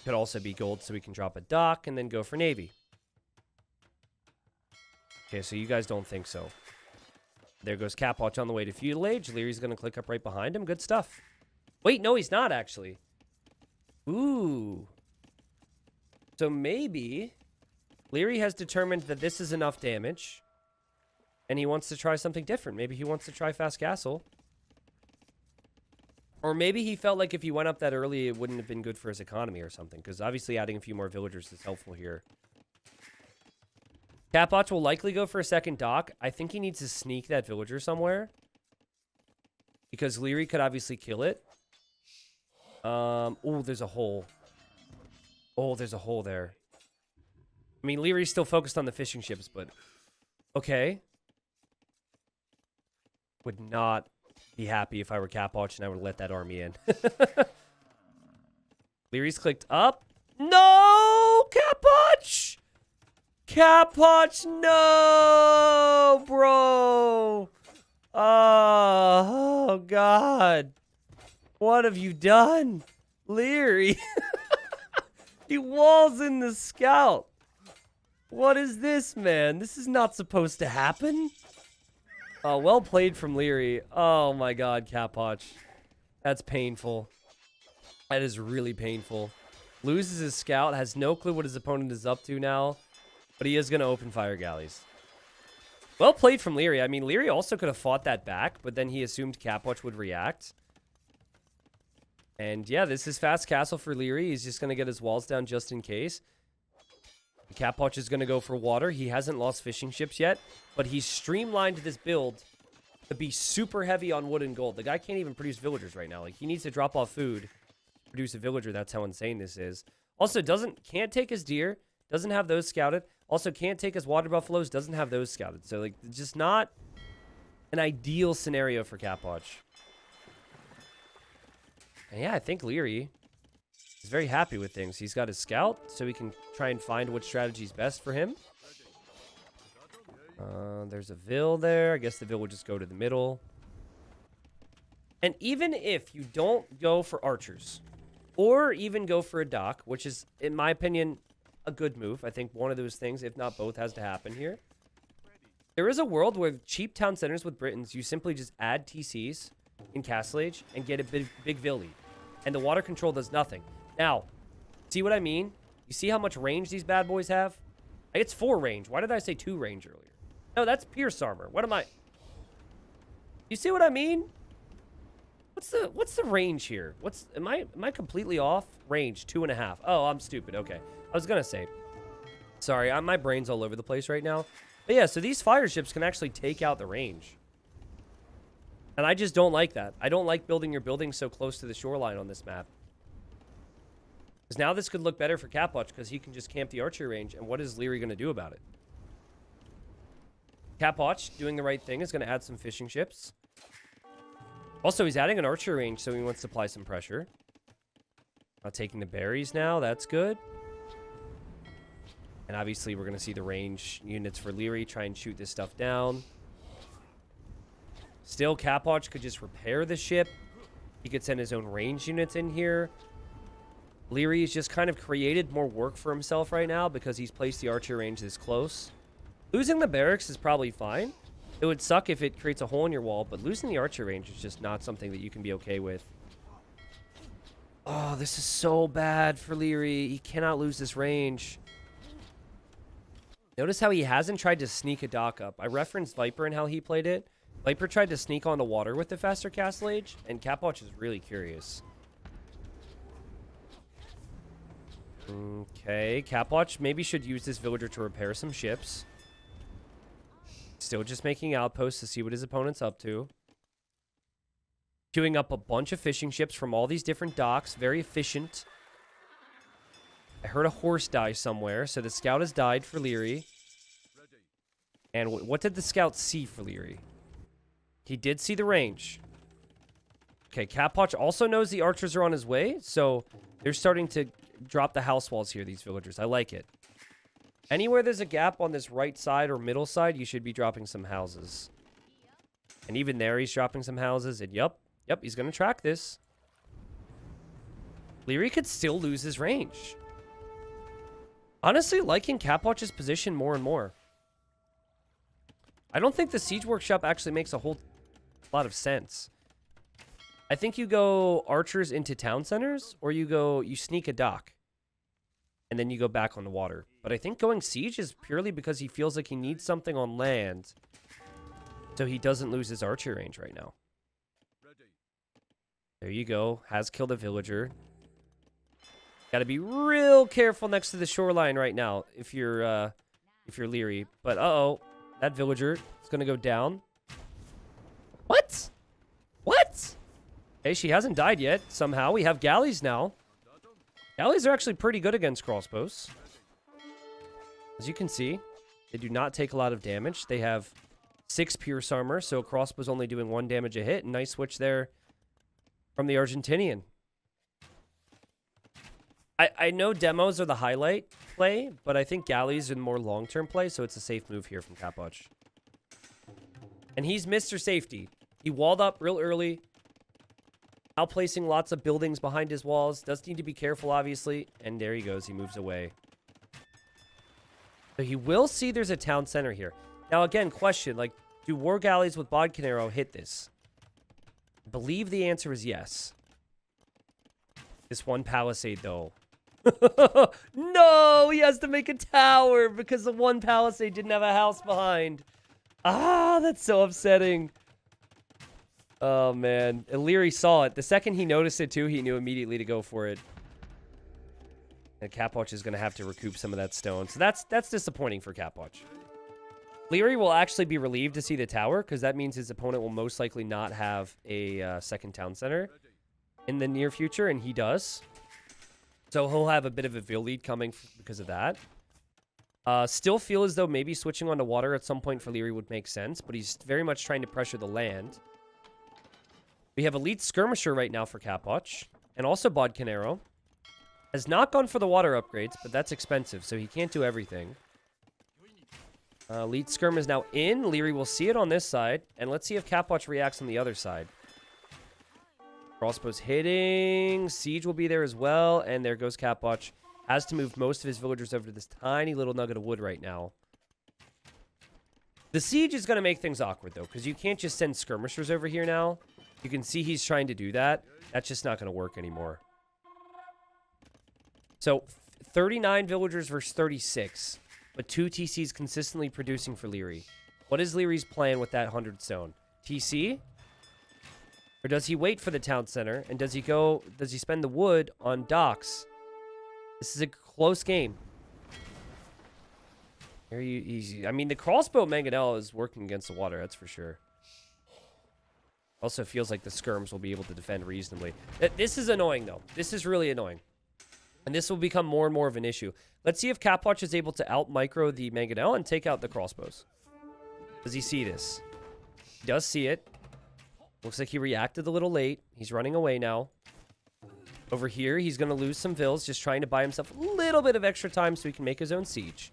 Could also be gold so we can drop a dock and then go for navy. Okay, so you guys don't think so. There goes Capoch on the way to feudal age. Lierey's going to click up right behind him. Good stuff. Wait, no, he's not actually. Ooh. So maybe Liereyy has determined that this is enough damage. And he wants to try something different. Maybe he wants to try fast castle. Or maybe he felt like if he went up that early, it wouldn't have been good for his economy or something. Because obviously adding a few more villagers is helpful here. Capoch will likely go for a second dock. I think he needs to sneak that villager somewhere. Because Liereyy could obviously kill it. Oh, there's a hole. Oh, there's a hole there. I mean, Lierey's still focused on the fishing ships, but... Okay. Would not be happy if I were Capoch and I would let that army in. Lierey's clicked up. No! Capoch! Capoch, no, bro. Oh, God. What have you done? Liereyy. He walls in the scout. What is this, man? This is not supposed to happen. Oh, well played from Liereyy. Oh, my God, Capoch. That's painful. That is really painful. Loses his scout. Has no clue what his opponent is up to now. But he is going to open fire galleys. Well played from Liereyy. I mean, Liereyy also could have fought that back, but then he assumed Capoch would react. And yeah, this is fast castle for Liereyy. He's just going to get his walls down just in case. Capoch is going to go for water. He hasn't lost fishing ships yet, but he's streamlined this build to be super heavy on wood and gold. The guy can't even produce villagers right now. Like, he needs to drop off food to produce a villager. That's how insane this is. Also, can't take his deer. Doesn't have those scouted. Also, can't take his water buffaloes. Doesn't have those scouted. So, like, just not an ideal scenario for Capoch. And yeah, I think Liereyy is very happy with things. He's got his scout, so he can try and find what strategy is best for him. There's a vill there. I guess the vill will just go to the middle. And even if you don't go for archers, or even go for a dock, which is, in my opinion, a good move. I think one of those things, if not both, has to happen here. There is a world where cheap town centers with Britons, you simply just add TCs in Castle Age and get a big vill lead. And the water control does nothing. Now, see what I mean? You see how much range these bad boys have? It's 4 range. Why did I say 2 range earlier? No, that's Pierce armor. What am I? You see what I mean? What's the range here? Am I completely off? Range 2.5. Oh, I'm stupid. Okay. I was gonna say. Sorry, my brain's all over the place right now. But yeah, so these fire ships can actually take out the range. And I just don't like that. I don't like building your buildings so close to the shoreline on this map. Because now this could look better for Capoch because he can just camp the archery range. And what is Liereyy going to do about it? Capoch, doing the right thing, is going to add some fishing ships. Also, he's adding an archery range, so he wants to apply some pressure. Taking the berries now. That's good. And obviously, we're going to see the range units for Liereyy try and shoot this stuff down. Still, Capoch could just repair the ship. He could send his own range units in here. Liereyy has just kind of created more work for himself right now because he's placed the archer range this close. Losing the barracks is probably fine. It would suck if it creates a hole in your wall, but losing the archer range is just not something that you can be okay with. Oh, this is so bad for Liereyy. He cannot lose this range. Notice how he hasn't tried to sneak a dock up. I referenced Viper and how he played it. Viper tried to sneak onto water with the faster Castle Age, and Capoch is really curious. Okay, Capoch maybe should use this villager to repair some ships. Still just making outposts to see what his opponent's up to. Queuing up a bunch of fishing ships from all these different docks. Very efficient. I heard a horse die somewhere, so the scout has died for Liereyy. And what did the scout see for Liereyy? He did see the range. Okay, Capoch also knows the archers are on his way, so they're starting to drop the house walls here, these villagers. I like it. Anywhere there's a gap on this right side or middle side, you should be dropping some houses. And even there, he's dropping some houses. And yep, he's going to track this. Liereyy could still lose his range. Honestly, liking Capoch's position more and more. I don't think the siege workshop actually makes a whole lot of sense. I think you go archers into town centers, or you sneak a dock. And then you go back on the water. But I think going siege is purely because he feels like he needs something on land. So he doesn't lose his archer range right now. There you go. Has killed a villager. Got to be real careful next to the shoreline right now if you're Liereyy. But uh-oh. That villager is going to go down. What? What? Hey, she hasn't died yet. Somehow. We have galleys now. Galleys are actually pretty good against crossbows. As you can see, they do not take a lot of damage. They have 6 pierce armor, so a crossbow's only doing 1 damage a hit. Nice switch there from the Argentinian. I know demos are the highlight play, but I think galleys are more long-term play, so it's a safe move here from Capoch. And he's Mr. Safety. He walled up real early. Outplacing lots of buildings behind his walls. Does need to be careful, obviously. And there he goes. He moves away. So he will see there's a town center here. Now, again, question. Like, do war galleys with Bodcanero hit this? I believe the answer is yes. This one palisade, though. No! He has to make a tower because the one palisade didn't have a house behind. Ah, that's so upsetting. Oh, man. And Liereyy saw it. The second he noticed it, too, he knew immediately to go for it. And Capoch is going to have to recoup some of that stone. So that's disappointing for Capoch. Liereyy will actually be relieved to see the tower, because that means his opponent will most likely not have a second town center in the near future, and he does. So he'll have a bit of a Vil lead coming because of that. Still feel as though maybe switching onto water at some point for Liereyy would make sense, but he's very much trying to pressure the land. We have Elite Skirmisher right now for Capoch, and also Bodcanero. Has not gone for the water upgrades, but that's expensive, so he can't do everything. Elite Skirm is now in. Liereyy will see it on this side, and let's see if Capoch reacts on the other side. Crossbow's hitting. Siege will be there as well, and there goes Capoch. Has to move most of his villagers over to this tiny little nugget of wood right now. The siege is going to make things awkward, though, because you can't just send skirmishers over here now. You can see he's trying to do that. That's just not going to work anymore. So, 39 villagers versus 36, but 2 TCs consistently producing for Liereyy. What is Lierey's plan with that 100 stone? TC? Or does he wait for the town center, and does he spend the wood on docks? This is a close game. Very easy. I mean, the crossbow mangonel is working against the water, that's for sure. Also feels like the skirms will be able to defend reasonably. This is annoying, though. This is really annoying. And this will become more and more of an issue. Let's see if Capoch is able to out-micro the mangonel and take out the crossbows. Does he see this? He does see it. Looks like he reacted a little late. He's running away now. Over here, he's going to lose some vills, just trying to buy himself a little bit of extra time so he can make his own siege.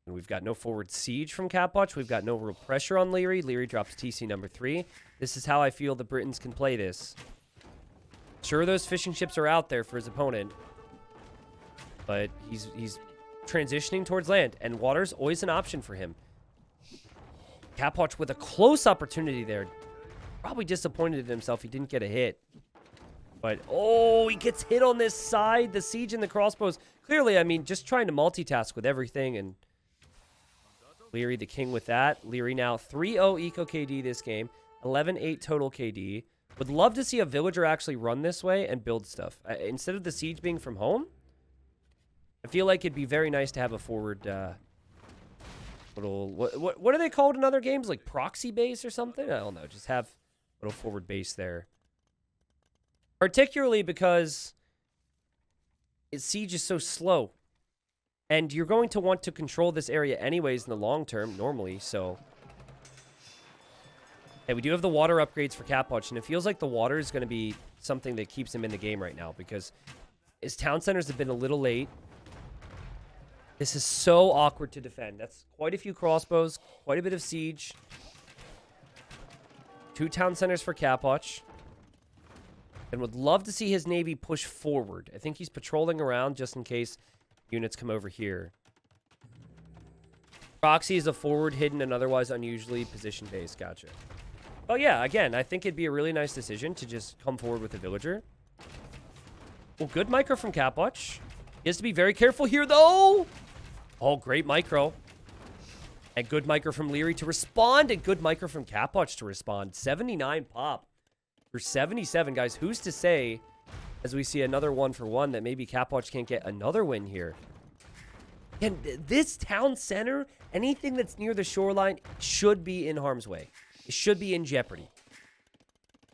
And we've got no forward siege from Capoch. We've got no real pressure on Liereyy. Liereyy drops TC number 3. This is how I feel the Britons can play this. Sure, those fishing ships are out there for his opponent. But he's transitioning towards land, and water's always an option for him. Capoch with a close opportunity there. Probably disappointed in himself he didn't get a hit. But, oh, he gets hit on this side. The siege and the crossbows. Clearly, I mean, just trying to multitask with everything. And Liereyy the king with that. Liereyy now 3-0 eco KD this game. 11-8 total KD. Would love to see a villager actually run this way and build stuff. Instead of the siege being from home, I feel like it'd be very nice to have a forward... little... What are they called in other games? Like proxy base or something? I don't know. Just have a little forward base there. Particularly because siege is so slow. And you're going to want to control this area anyways in the long term, normally, so... Hey, we do have the water upgrades for Capoch, and it feels like the water is going to be something that keeps him in the game right now because his town centers have been a little late. This is so awkward to defend. That's quite a few crossbows, quite a bit of siege. 2 town centers for Capoch. And would love to see his navy push forward. I think he's patrolling around just in case units come over here. Proxy is a forward, hidden, and otherwise unusually position-based. Gotcha. Oh, yeah, again, I think it'd be a really nice decision to just come forward with a villager. Well, good micro from Capoch. He has to be very careful here, though. Oh, great micro. And good micro from Liereyy to respond, and good micro from Capoch to respond. 79 pop for 77, guys. Who's to say, as we see another 1-for-1, that maybe Capoch can't get another win here? And this town center, anything that's near the shoreline, should be in harm's way. It should be in jeopardy.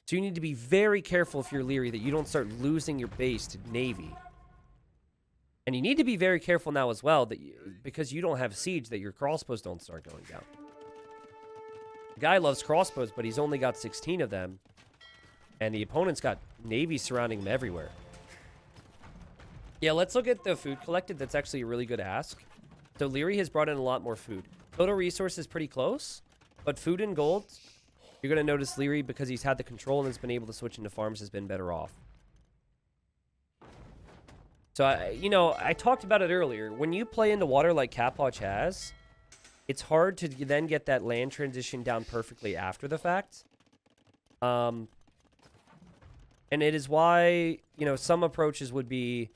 So you need to be very careful if you're Liereyy that you don't start losing your base to Navy. And you need to be very careful now as well that because you don't have siege that your crossbows don't start going down. The guy loves crossbows, but he's only got 16 of them. And the opponent's got Navy surrounding him everywhere. Yeah, let's look at the food collected. That's actually a really good ask. So Liereyy has brought in a lot more food. Total resource is pretty close. But food and gold, you're going to notice Liereyy, because he's had the control and has been able to switch into farms, has been better off. So, I talked about it earlier. When you play into water like Capoch has, it's hard to then get that land transition down perfectly after the fact. And it is why, some approaches would be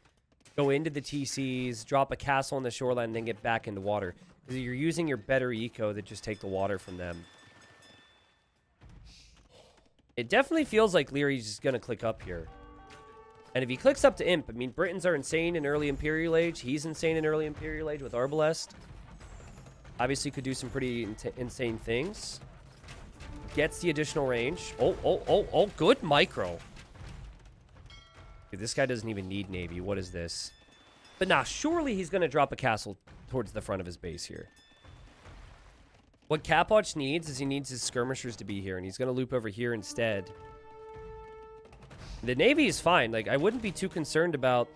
go into the TCs, drop a castle on the shoreline, and then get back into water. Because you're using your better eco that just take the water from them. It definitely feels like Lierey's just going to click up here. And if he clicks up to Imp, I mean, Britons are insane in early Imperial Age. He's insane in early Imperial Age with Arbalest. Obviously could do some pretty insane things. Gets the additional range. Oh, good micro. Dude, this guy doesn't even need Navy. What is this? But nah, surely he's going to drop a castle towards the front of his base here. What Capoch needs is he needs his skirmishers to be here, and he's going to loop over here instead. The Navy is fine. Like, I wouldn't be too concerned about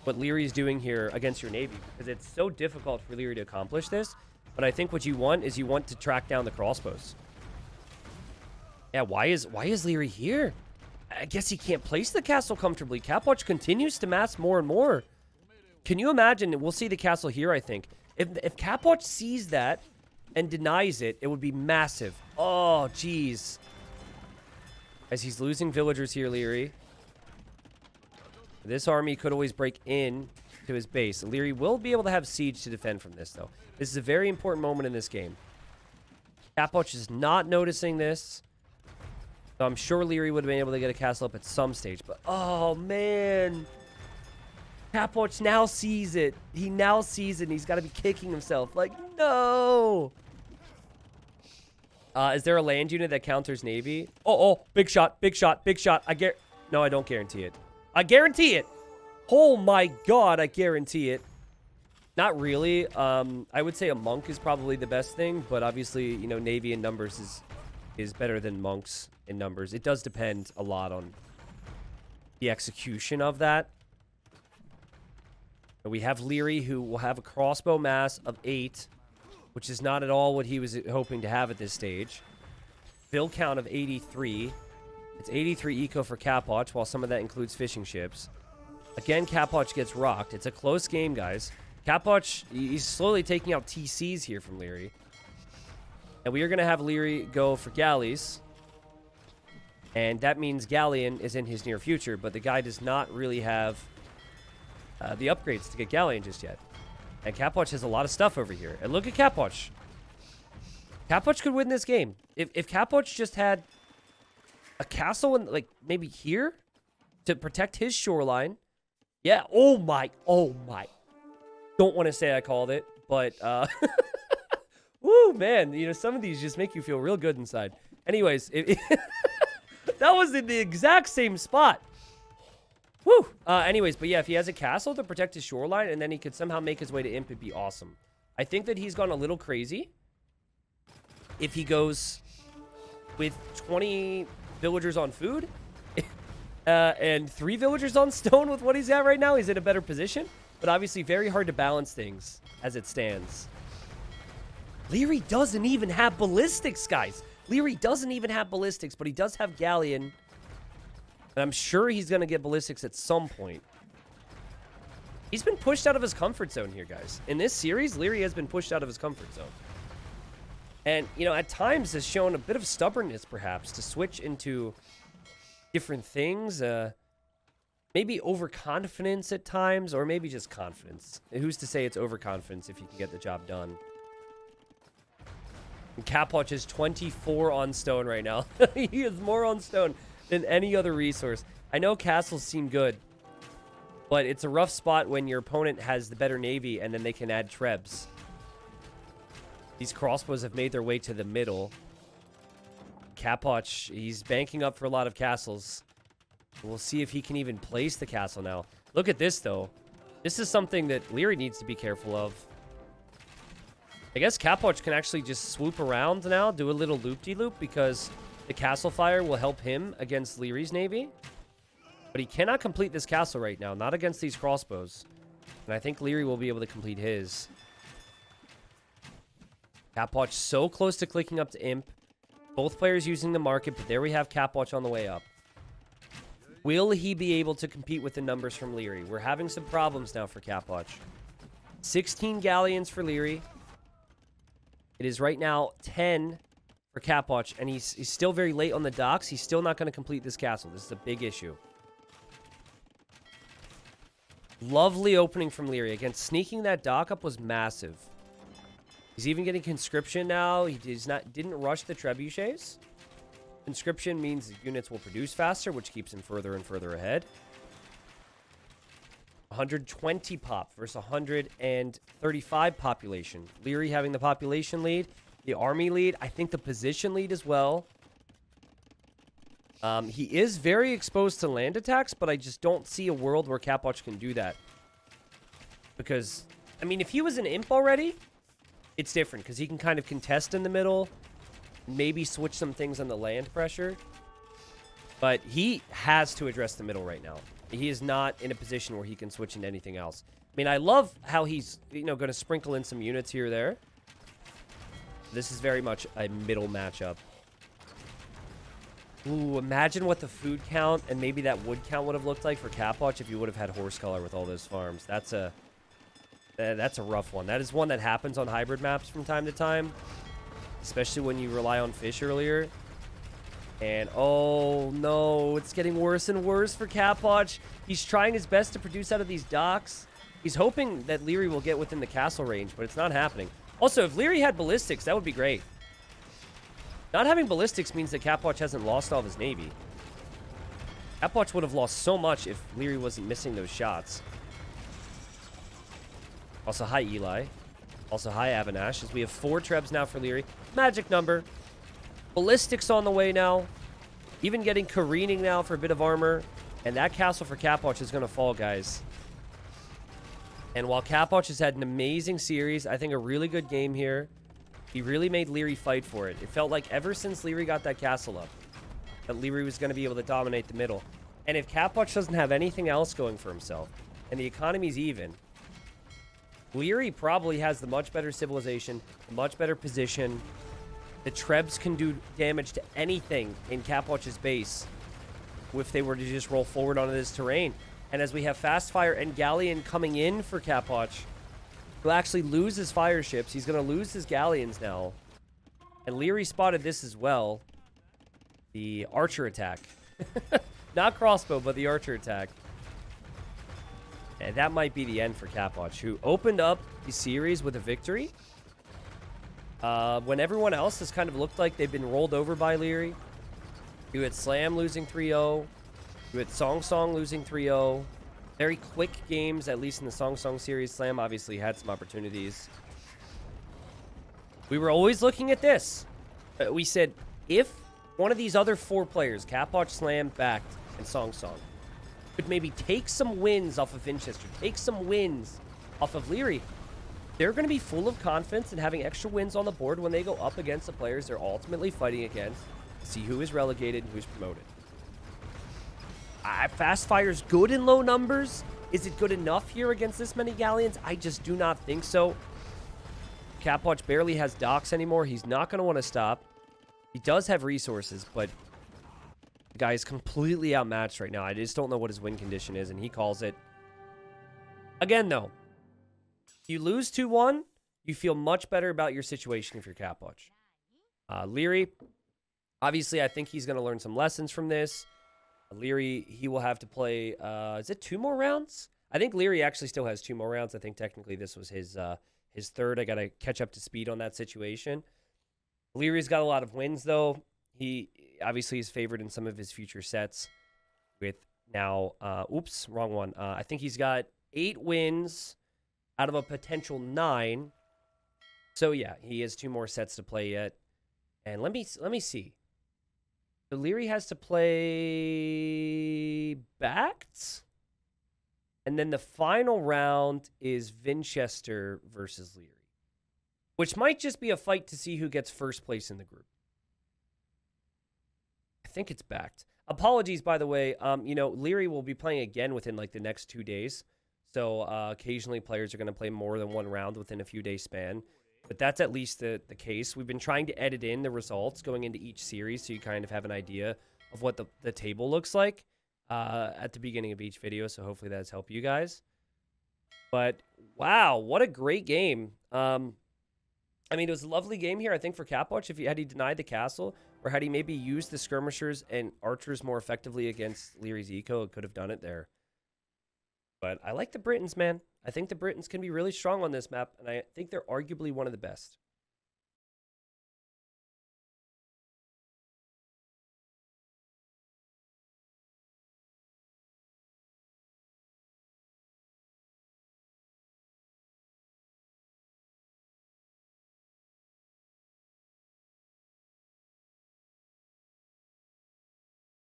what Lierey's doing here against your Navy, because it's so difficult for Liereyy to accomplish this. But I think what you want is you want to track down the crossbows. Yeah, why is Liereyy here? I guess he can't place the castle comfortably. Capoch continues to mass more and more. Can you imagine? We'll see the castle here, I think. If Capoch sees that and denies it, it would be massive. Oh, jeez. As he's losing villagers here, Liereyy. This army could always break in to his base. Liereyy will be able to have siege to defend from this, though. This is a very important moment in this game. Capoch is not noticing this. So I'm sure Liereyy would have been able to get a castle up at some stage. But, oh, man. Capoch now sees it. He now sees it, and he's got to be kicking himself. Like, no. Is there a land unit that counters Navy? Oh, big shot, big shot, big shot. No, I don't guarantee it. I guarantee it. Oh, my God, I guarantee it. Not really. I would say a monk is probably the best thing, but obviously, Navy in numbers is better than monks in numbers. It does depend a lot on the execution of that. We have Liereyy, who will have a crossbow mass of 8, which is not at all what he was hoping to have at this stage. Build count of 83. It's 83 eco for Capoch, while some of that includes fishing ships. Again, Capoch gets rocked. It's a close game, guys. Capoch, he's slowly taking out TCs here from Liereyy. And we are going to have Liereyy go for galleys. And that means Galleon is in his near future, but the guy does not really have the upgrades to get Galleon just yet. And Capoch has a lot of stuff over here. And look at Capoch. Capoch could win this game. If Capoch just had a castle in, like, maybe here to protect his shoreline. Yeah, oh my. Don't want to say I called it, but woo, man, some of these just make you feel real good inside. Anyways, that was in the exact same spot. Woo! Anyways, but yeah, if he has a castle to protect his shoreline and then he could somehow make his way to Imp, it'd be awesome. I think that he's gone a little crazy if he goes with 20 villagers on food and 3 villagers on stone with what he's at right now. He's in a better position, but obviously very hard to balance things as it stands. Liereyy doesn't even have ballistics, guys. Liereyy doesn't even have ballistics, but he does have galleon. And I'm sure he's going to get ballistics at some point. He's been pushed out of his comfort zone here, guys. In this series, Liereyy has been pushed out of his comfort zone. And, you know, at times has shown a bit of stubbornness, perhaps, to switch into different things. Maybe overconfidence at times, or maybe just confidence. Who's to say it's overconfidence if you can get the job done? And Capoch is 24 on stone right now. He is more on stone than any other resource. I know castles seem good, but it's a rough spot when your opponent has the better navy and then they can add trebs. These crossbows have made their way to the middle. Capoch, he's banking up for a lot of castles. We'll see if he can even place the castle now. Look at this, though. This is something that Liereyy needs to be careful of. I guess Capoch can actually just swoop around now, do a little loop-de-loop, because the castle fire will help him against Lierey's navy. But he cannot complete this castle right now, not against these crossbows. And I think Liereyy will be able to complete his. Capoch so close to clicking up to Imp. Both players using the market, but there we have Capoch on the way up. Will he be able to compete with the numbers from Liereyy? We're having some problems now for Capoch. 16 galleons for Liereyy. It is right now 10 for Capoch, and he's still very late on the docks. He's still not going to complete this castle. This is a big issue. Lovely opening from Liereyy. Again, sneaking that dock up was massive. He's even getting conscription now. He didn't rush the trebuchets. Conscription means the units will produce faster, which keeps him further and further ahead. 120 pop versus 135 population. Liereyy having the population lead, the army lead, I think the position lead as well. He is very exposed to land attacks, but I just don't see a world where Capoch can do that. Because, I mean, if he was an imp already, it's different, because he can kind of contest in the middle, maybe switch some things on the land pressure. But he has to address the middle right now. He is not in a position where he can switch into anything else. I mean, I love how he's, you know, going to sprinkle in some units here or there. This is very much a middle matchup. Ooh, imagine what the food count and maybe that wood count would have looked like for Capoch if you would have had horse color with all those farms. That's a rough one. That is one that happens on hybrid maps from time to time, especially when you rely on fish earlier. And, oh, no, it's getting worse and worse for Capoch. He's trying his best to produce out of these docks. He's hoping that Liereyy will get within the castle range, but it's not happening. Also, if Liereyy had ballistics, that would be great. Not having ballistics means that Capoch hasn't lost all of his navy. Capoch would have lost so much if Liereyy wasn't missing those shots. Also, hi, Eli. Also, hi, Avanash, as we have 4 trebs now for Liereyy. Magic number. Ballistics on the way now. Even getting careening now for a bit of armor. And that castle for Capoch is going to fall, guys. And while Capoch has had an amazing series, I think a really good game here, he really made Liereyy fight for it. It felt like ever since Liereyy got that castle up, that Liereyy was going to be able to dominate the middle. And if Capoch doesn't have anything else going for himself, and the economy's even, Liereyy probably has the much better civilization, the much better position. The trebs can do damage to anything in Capoch's base if they were to just roll forward onto this terrain. And as we have fast fire and galleon coming in for Capoch, he'll actually lose his fire ships. He's going to lose his galleons now. And Liereyy spotted this as well. The archer attack. Not crossbow, but the archer attack. And that might be the end for Capoch, who opened up the series with a victory. When everyone else has kind of looked like they've been rolled over by Liereyy. You had Slam losing 3-0. You had Song Song losing 3-0. Very quick games, at least in the Song Song series. Slam obviously had some opportunities. We were always looking at this. We said, if one of these other 4 players, Capoch, Slam, Backed, and Song Song, could maybe take some wins off of Winchester, take some wins off of Liereyy, they're going to be full of confidence and having extra wins on the board when they go up against the players they're ultimately fighting against. See who is relegated and who's promoted. Fast Fire's good in low numbers. Is it good enough here against this many galleons? I just do not think so. Capoch barely has docks anymore. He's not going to want to stop. He does have resources, but the guy is completely outmatched right now. I just don't know what his win condition is, and he calls it. Again, though, you lose 2-1, you feel much better about your situation if you're Capoch. Liereyy, obviously, I think he's going to learn some lessons from this. Liereyy, he will have to play, is it 2 more rounds? I think Liereyy actually still has 2 more rounds. I think technically this was his third. I got to catch up to speed on that situation. Lierey's got a lot of wins, though. He obviously is favored in some of his future sets with now, oops, wrong one. I think he's got 8 wins out of a potential 9. So, yeah, he has 2 more sets to play yet. And let me see. So Liereyy has to play Backed. And then the final round is Vinchester versus Liereyy, which might just be a fight to see who gets first place in the group. I think it's Backed. Apologies, by the way. Liereyy will be playing again within like the next 2 days. So occasionally players are going to play more than 1 round within a few days span. But that's at least the case. We've been trying to edit in the results going into each series so you kind of have an idea of what the table looks like at the beginning of each video. So hopefully that's helped you guys. But wow, what a great game. I mean, it was a lovely game here, I think, for Capoch. Had he denied the castle, or had he maybe used the skirmishers and archers more effectively against Lierey's eco, it could have done it there. But I like the Britons, man. I think the Britons can be really strong on this map, and I think they're arguably one of the best.